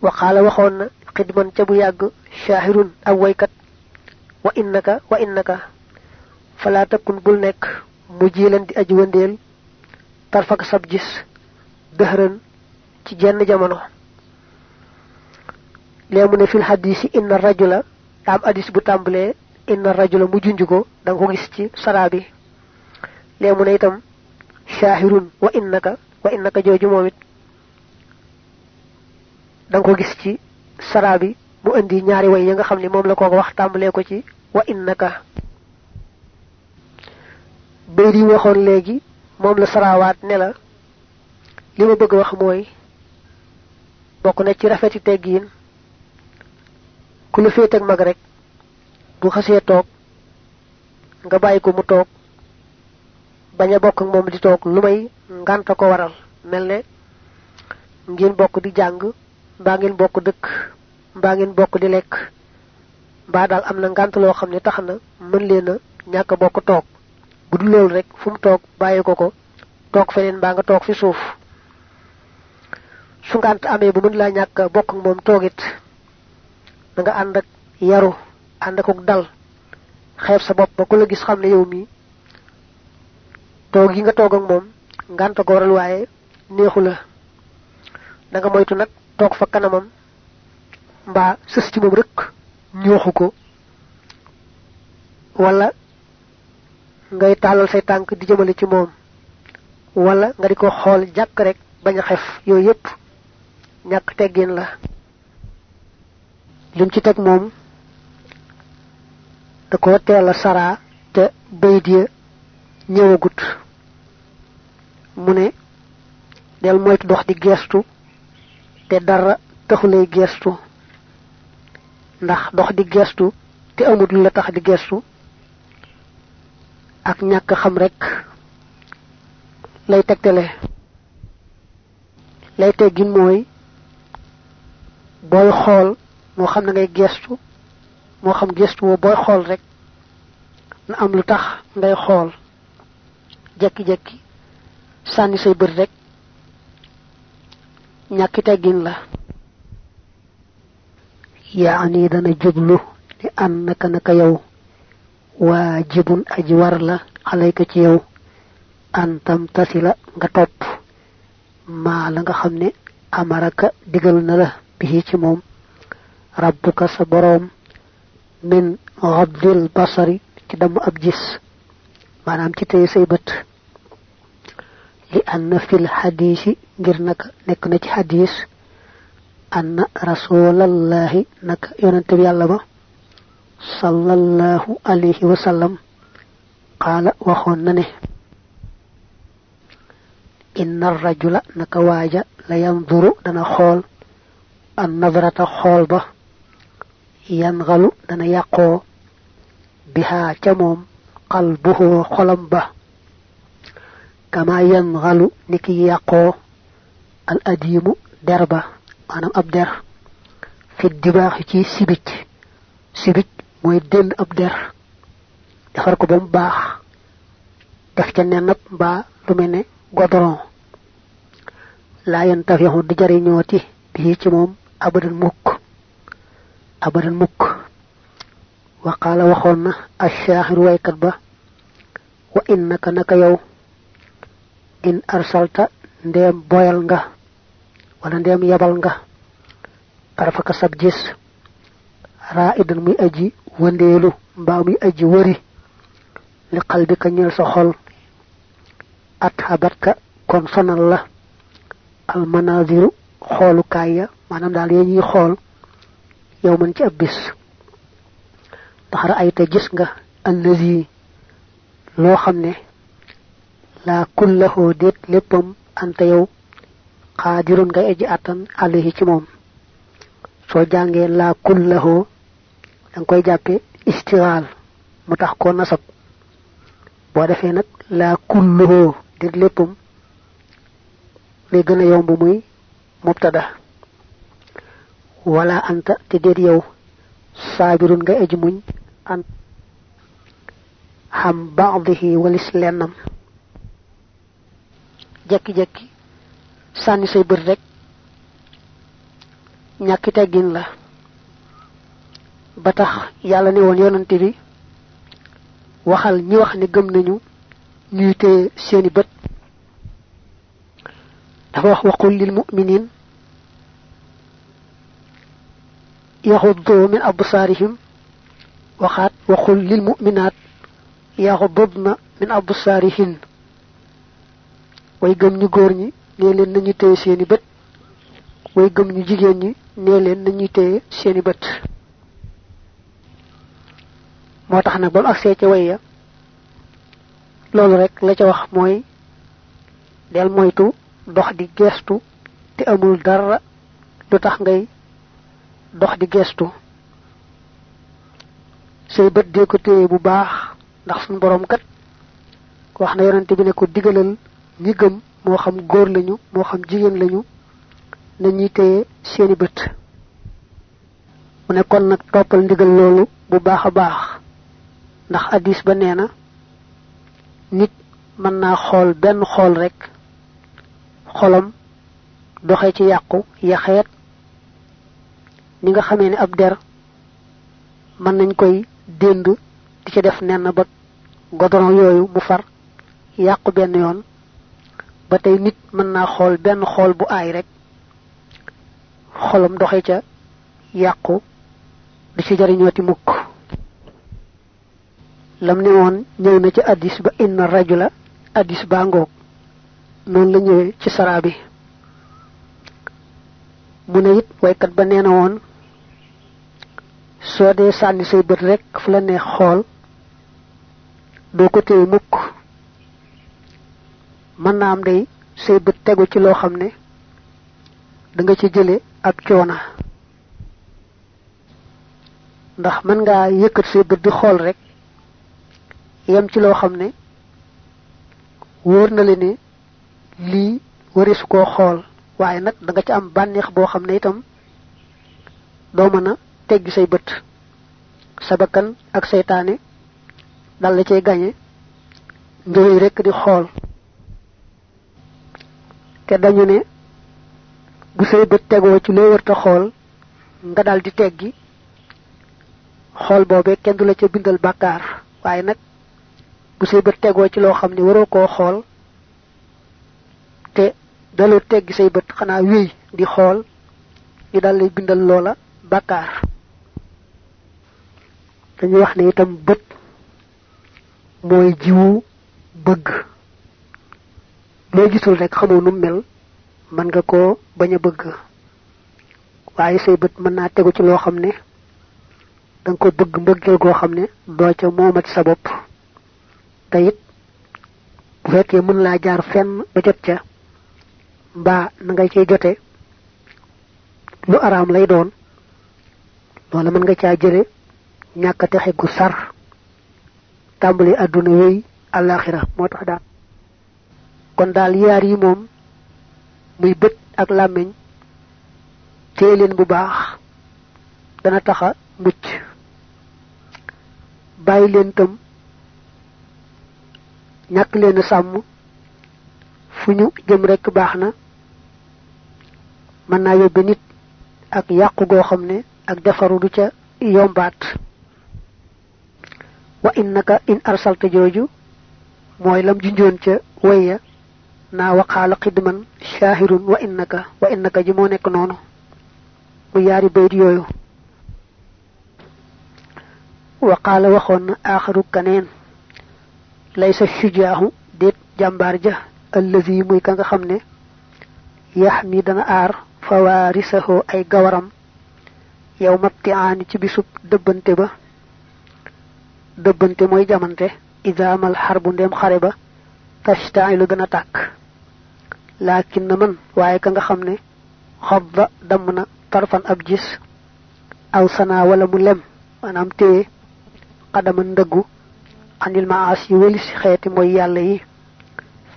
wa qaala waxoon na xidman ca bu yàgg shaahirun ab waykat wa innaka falaa takun bul nekk mu jiilan di aji wëndeel tarfaka sab gis dëhëran ci jenn jamono lee mu ne fil xadisi inna rajula am hadis bu tàmbalee inna rajula mu junj ko da nga ko gis ci saraa bi lee mu ne itam shaahirun wa innaka jooju moom it da nga ko gis ci saraa bi mu indi ñaari way ya nga xam ne moom la ko wax tàmbalee ko ci wa innaka bayt yi waxoon léegi moom la saraawaat ne la li ma bëgg wax mooy bokk na ci rafeti teggiin ku la féete ak mag rek bu xasee toog nga bàyyi ko mu toog bañ a bokk ak moom di toog lu may ngànta ko waral mel ne ngeen bokk di jàng mbaa ngeen bokk dëkk mbaa ngeen bokk di lekk mbaa daal am na ngànt loo xam ne tax na mën leen a ñàkk a bokk toog bu dul loolu rek fu mu toog bàyyi ko toog feneen mbaa nga toog fi suuf su ngànt amee bu mën laa ñàkk a bokk ak moom toogit da nga ànd ak yaru ànd ak dal xeeb sa bopp ba ku la gis xam ne yow mi toog yi nga toog ak moom ngànt ko waral waaye neexu la da nga moytu nag toog fa kanamam mbaa sës ci moom rek ñooxu ko wala ngay tàllal say tànk di jëmale ci moom wala nga di ko xool jàkk rek bañ a xef yooyu yépp ñàkk teggin la lim ci teg moom da ko teel a saraa te bayit ya ñëwagut mu ne del moytu dox di geestu te dara taxulay geestu ndax dox di geestu te amut lu la tax di geestu ak ñàkk xam rek lay tegtale lay teggin mooy booy xool moo xam na ngay geestu moo xam geestu woo booy xool rek na am lu tax ngay xool jekki-jekki sànni say bët rek ñàkki teggin la yaani dana jublu ni an naka yow waajibun aji war la alayka ci yow an tam tasila nga topp maa la nga xam ne amaraka digal na la bi ci moom rabbuka sa boroom min ghaddil basari ci damm ab gis maanaam ci tey say bët li anna fil xadiisi ngir naka nekk na ci xadiis anna rasulallahi naka yonente bi yàlla ba sallallahu alayhi wa sallam qaala waxoon na ne inna rajula naka waaja la yanzuru dana xool an nadrata xool ba yangalu dana yàqoo bihaa ca moom qalbuhu xolam ba kama yangalu niki yàqoo al adimu der ba maanaam ab der fi dibaaxi ci sibij mooy dënd ab der defar ko ba mu baax def ca nenab mbaa lu mel ne godoron laa yantafihu di jariñooti bii ci moom abadan mukk wa qaala waxoon na ashaaxiru waykat ba wa innaka naka yow in arsalta ndeem boyal nga wala ndeem yabal nga tarfaka sab gis raa idan muy aji wëndeelu mbaa muy aji wëri li qalbika ñeel sa xol at habatka kon sonal la almanaziru xoolukaay ya maanaam daal yee ñuy xool yow man ci ab bis ndax ra'ayta gis nga allazi loo xam ne laa kullahoo déet léppam anta yow xaadirun ngay aji àttan alayhi ci moom soo jàngee laa kullahoo danga koy jàppe istighal mu tax koo nasab boo defee nag laa kullahoo déet léppam lay gën a yomb muy mubtada wala anta te déet yow saabirun ngay aji muñ an xam ba'dihi walis lennam jekki-jekki sànni say bët rek ñàkki teggin la ba tax yàlla ne woon yonante bi waxal ñi wax ne gëm nañu ñuy téye seeni bët dafa wax waqul lil mu'minin yaxuddu min absaarihim waxaat waqul lil mu'minaat yaxuddudna min absaarihin way gëm ñu góor ñi nee leen nañu téye seeni bët way gëm ñu jigéen ñi nee leen nañuy téye seeni bët moo tax nag ba mu agsee ca way ya loolu rek la ca wax mooy del moytu dox di gestu te amul dara lu tax ngay dox di gestu say bët dee ko téye bu baax ndax suñu borom kat wax na yonante bi ne ko digalal ñi gëm moo xam góor lañu moo xam jigéen lañu na ñuy téye seeni bët mu ne kon nag toppal ndigal loolu bu baax a baax ndax hadis ba nee na nit mën naa xool benn xool rek xolam doxe ci yàqu yaxeet ni nga xamee ne ab der mën nañ koy dénd di ci def nenn ba godoron yooyu mu far yàqu benn yoon ba tey nit mën naa xool benn xool bu aay rek xolam doxe ca yàqu di ci jariñooti mukk lam ne woon ñëw na ci addis ba inna rajula addis baa ngoog noonu la ñëwee ci saraa bi mu ne it waykat ba nee na woon soo dee sànni say bët rek fu la neex xool doo ko téye mukk mën naa am day say bët tegu ci loo xam ne da nga ci jële ak coona ndax mën ngaa yëkkat say bët di xool rek yem ci loo xam ne wóor na le ne lii warisu koo xool waaye nag da nga ci am bànneex boo xam ne itam doo mën a teggi say bët sa bakkan ak seytaane dal la cay gañe nga wéy rekk di xool te dañu ne bu say bët tegoo ci loo wërta xool nga dal di teggi xool boobee kenn du la ca bindal bàkkaar waaye nag bu say bët tegoo ci loo xam ne waroo koo xool te daloo teggi say bët xanaa wéy di xool ñu dal lay bindal loola bàkkaar dañuy wax ne itam bët mooy jiwu bëgg loo gisul rek xamoo nu mel mën nga koo bañ a bëgg waaye say bët mën naa tegu ci loo xam ne danga ko bëgg mbëggeel goo xam ne doo ca moomat sa bopp te it bu fekkee mën laa jaar fenn ba jot ca mbaa na nga cay jote lu araam lay doon loola mën nga caa jële ñàkk a texe gu sar tàmbali àdduna wéy àllaaxira moo tax daal kon daal yaar yi moom muy bët ak làmmiñ téye leen bu baax dana taxa mucc bàyyi leen tam ñàkk leen sàmm fu ñu jëm rekk baax na mën naa yóbbe nit ak yàqu goo xam ne ak defaru du ca yombaat wa innaka in arsalta jooju mooy lam junjoon ca wayya naa waqaala xidman shaahirun wa innaka ji moo nekk noonu mu yaari bayt yooyu waqaala waxoon na aaxaru kaneen laysa shujaahu déet jàmbaar ja allazi muy ka nga xam ne yax mi dana aar fawaarisahu ay gawaram yow matti aani ci bisub dëbbante ba dëbbante mooy jamante idaamal xarbu ndem xare ba tashtailu dana tàkk laakin na man waaye ka nga xam ne xadda damm na tarfan ab gis aw sanaa wala mu lem maanaam téye xadaman ndëggu anil maas yi wëlis xeeti mooy yàlla yi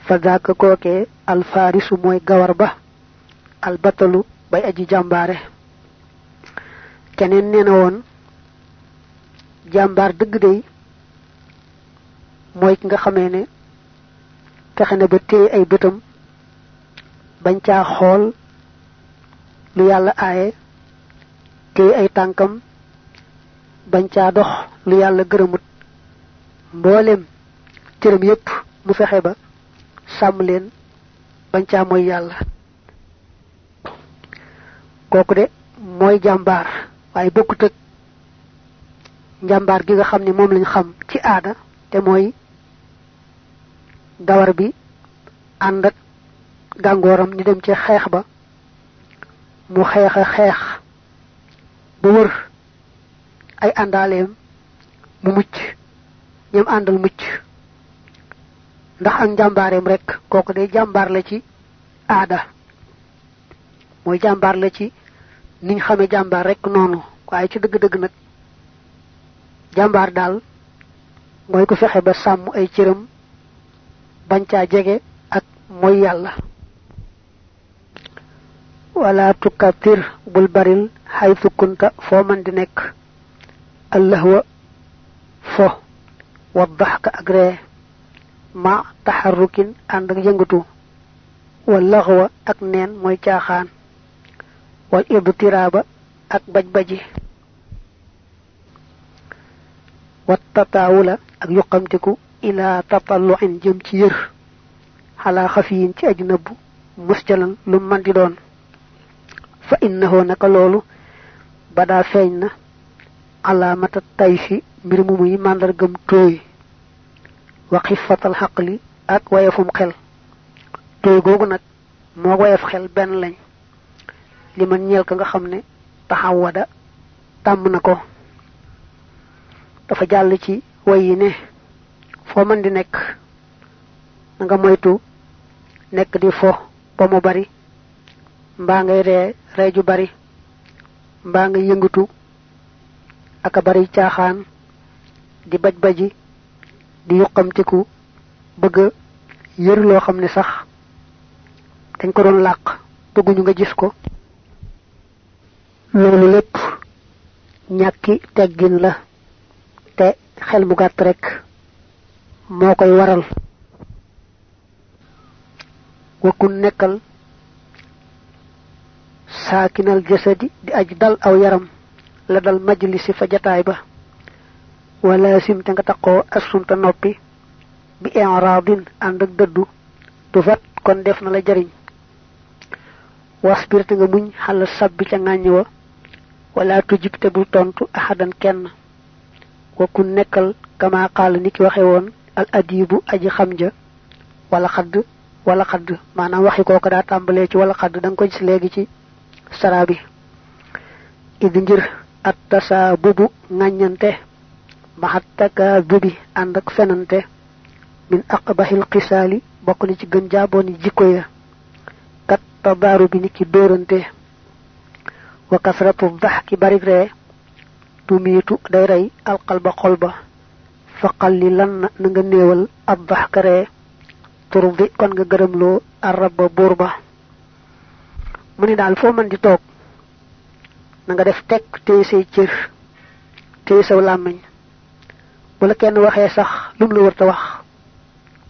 fa daaka kookee alfaarisu mooy gawar ba albatalu bay aji jàmbaare keneen nee na woon jàmbaar dëgg day mooy ki nga xamee ne fexe na ba téye ay bëtam bañ caa xool lu yàlla aaye téye ay tànkam bañ caa dox lu yàlla gërëmut mboolem cëram yépp mu fexe ba sàmm leen bañ caa mooy yàlla kooku de mooy jàmbaar waaye bokkut ak njàmbaar gi nga xam ne moom lañ xam ci aada te mooy gawar bi ànd ak gàngooram ñu dem ci xeex ba mu xeex a xeex ba wër ay àndaaleem mu mucc ñoom àndal mucc ndax ak njàmbaareem rek kooku day jàmbaar la ci aada mooy jàmbaar la ci niñ xamee jàmbaar rek noonu waaye ci dëgg-dëgg nag jambar dal moy ko fexé ba sam ay ciiram bañ ca jégué ak moy yalla wala tukatir bul baril haythu kunta fo man di nek allahwa fo wadhaka agre ma taharrukin and ak yëngatu wal laghwa ak neen moy caaxaan wal ibtiraba ak baj-baji wat tatawula ak yuqamtiku ila tatallu'in jëm ci yër hala khafiyin ci ajnabu musjalan lu man di doon fa innahu naka lolu bada feñna alamata tayfi mbir mu muy mandargam toy wa khifatal haqli ak wayefum xel toy gogu nak mo wayef xel ben lañ liman ñel ka nga xamne tahawada tam nako dafa jall ci way yi ne fo man di nek nga moytu nek di fo ba mu bari mba ngay re ju bari mba nga yëngutu aka bari caaxaan di baj-baji di yuqamtiku bëgg yër loo xam ne sax dañ ko doon làq bëgguñu nga gis ko loolu lépp ñàkki teggin la te xel mu gàtt rek moo koy waral wakun nekkal saakinal jasadi di aj dal aw yaram la dal majlisi fa jataay ba wala sim te nga taxoo assunta noppi bi i'radin and ak dëddu du fat kon def na la jariñ wasbir te nga muñ xal sabbi ca ngañ wa wala tujib te bul tontu ahadan kenn wa kun nekkal kama qaal niki waxe woon al adibu aji xam ja wala xadd maanaam waxi kooku daa tàmbalee ci wala xadd da nga ko gis léegi ci sarabi idi ngir at tasabubu ngañante mahattaka bubi and ak fenante min aqbahil qisali bokku ni ci gën jaaboni jikko ya kat tabaru bi niki dorante wa kasratu dhahki barik re tumitu day ray al qalba qalba fa qallilan na nga neewal ab dhahkare turbi kon nga gëremlo araba burba muni dal fo man di tok na nga def tek tey sey ciir tey saw lamagne wala kenn waxe sax lum la wërta wax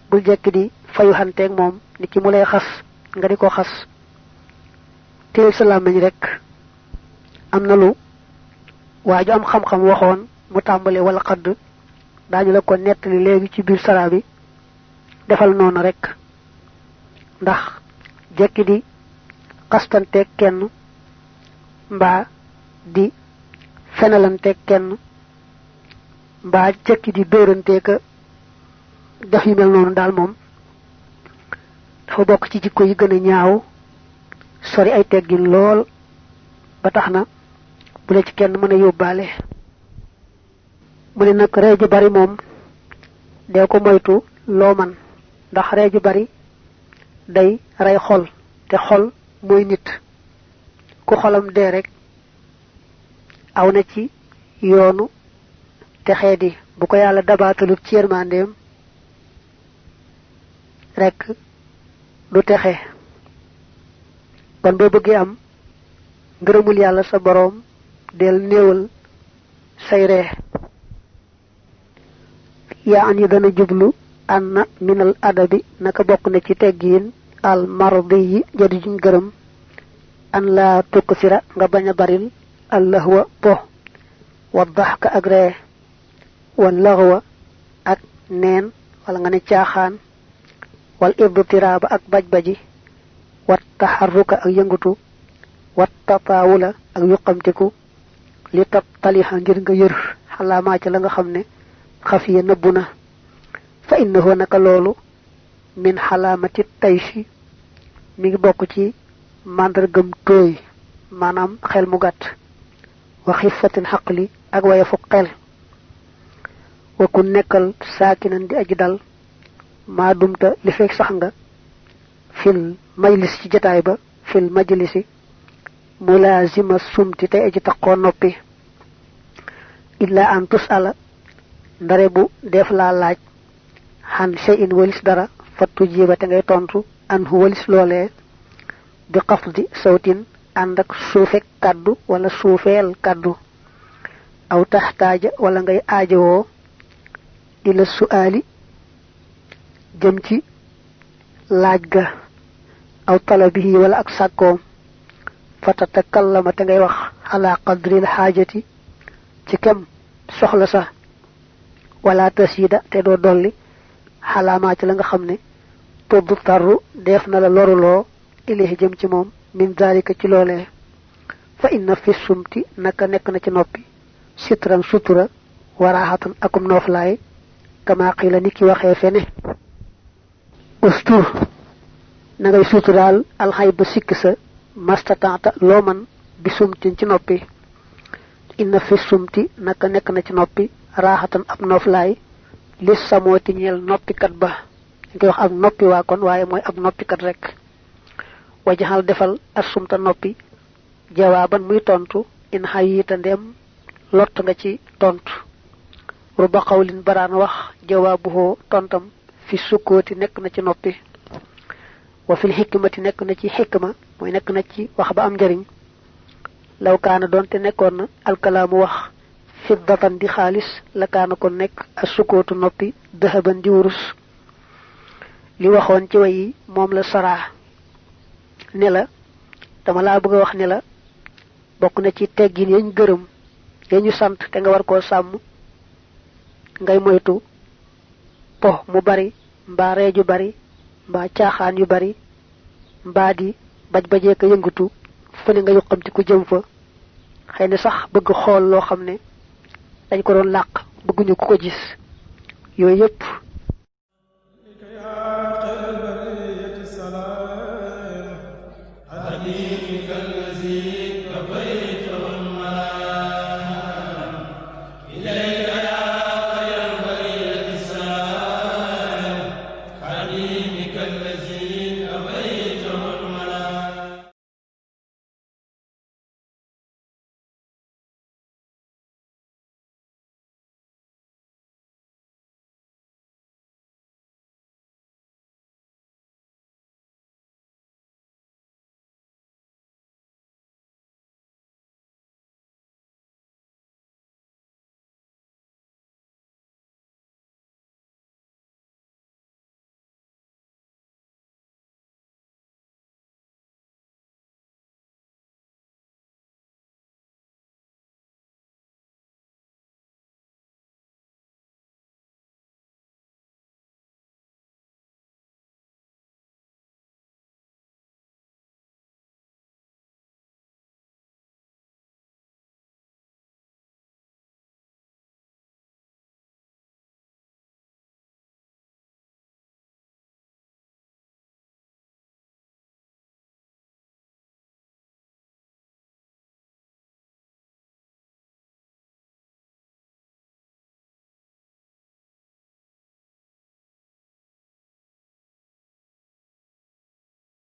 bul jekk di fayu xante ak mom niki mu lay xass nga diko xass tey sa lamagne rek amna lu waaju am xam xam waxon mu tambale wala xadd dañu la ko netali legi ci bir sara bi defal non rek ndax jekki di xastante kenn mba di fenalante kenn mba jekki di dorante ka def yu mel non dal mom dafa bok ci jikko yi gëna ñaaw sori ay teggin lool ba taxna bu la ci kenn mëna yobale mu ne nak reeju bari mom de ko moytu lo man ndax reeju bari day ray xol te xol moy nit ku xolam de rek aw na ci yoonu te xéedi bu ko yalla dabaatalu ci yermandem rek du texé kon bo bëgg am ngërëmul yalla sa borom del neewal say ree yaani dana jublu anna min al adabi naka bokk na ci teggin al mardi jadi juñ gërëm an la tuksira nga baña baril allahwa po wa dhahka ak ree wal laghwa ak neen wala nga ne caaxaan wal ibtiraba ak baj-baji wat taharruka ak yëngutu wat tatawula ak yuqamtiku li tab taliha ngir nga yër xalama ci la nga xamne khafiya nabuna fa innahu naka lolu min halamati tayshi mi ngi bokku ci mandargam toy manam xel mu gatt wa khifatil haqli ak waya fu xel wa kun nekkal sakinan di aji dal ma dumta li fek sax nga fil majlis ci jotaay ba fil majlisi mulazima sumti tay aji takko nopi illa an tusala ndare bu def la laaj han shay'in walis dara fatu jiba te ngay tontu an hu walis lolé bi qafdi sawtin andak suufek kaddu wala suufel kaddu aw taxtaaja wala ngay aajowoo ila su'ali jëm ci laaj ga aw talabihi wala ak sàkkoom fatatakallama te ngay wax ala qadril xaajati ci kem soxla sa wala tasida te doo dolli xalaamaa ci la nga xam ne tuddu tarru def na la loruloo ilayhi jëm ci moom min dalika ci loolee fa inna fi sumti naka nekk na ci noppi sitran sutura warahatan akum noflaay kama qila niki waxe fene ustur na ngay sutural al khayba siksa mastata'ta lo man bi sumtin ci noppi inna fi sumti naka nek na ci noppi rahatan ab noflaay lis samoti ñel noppi kat ba ngi wax ak noppi wa kon waye moy ab noppi kat rek wajhal defal as-sumta noppi jawaban muy tontu in hayita ndem lot nga ci tontu ruba qawlin baran wax jawabuhu tontam fi sukoti nek na ci noppi wa fil hikmati nek na ci hikma moy nek na ci wax ba am jariñ law kana donte nekkon na al kalamu wax fiddatan di khalis la kana kon nek as-sukutu noppi dahaban di wurus li waxon ci way mom la sara ne la dama la bëgg wax ne la bokku na ci teggin yañ gëreum yañu sant te nga war ko sam ngay moytu po mu bari mba reju bari mba caaxaan yu bari mba di baj-bajee ka yëngutu fële nga yuqamti ku jëm fa xëy sax bëgg xool loo xam ne dañ ko doon làq bëgguñu ku ko gis yooyu yépp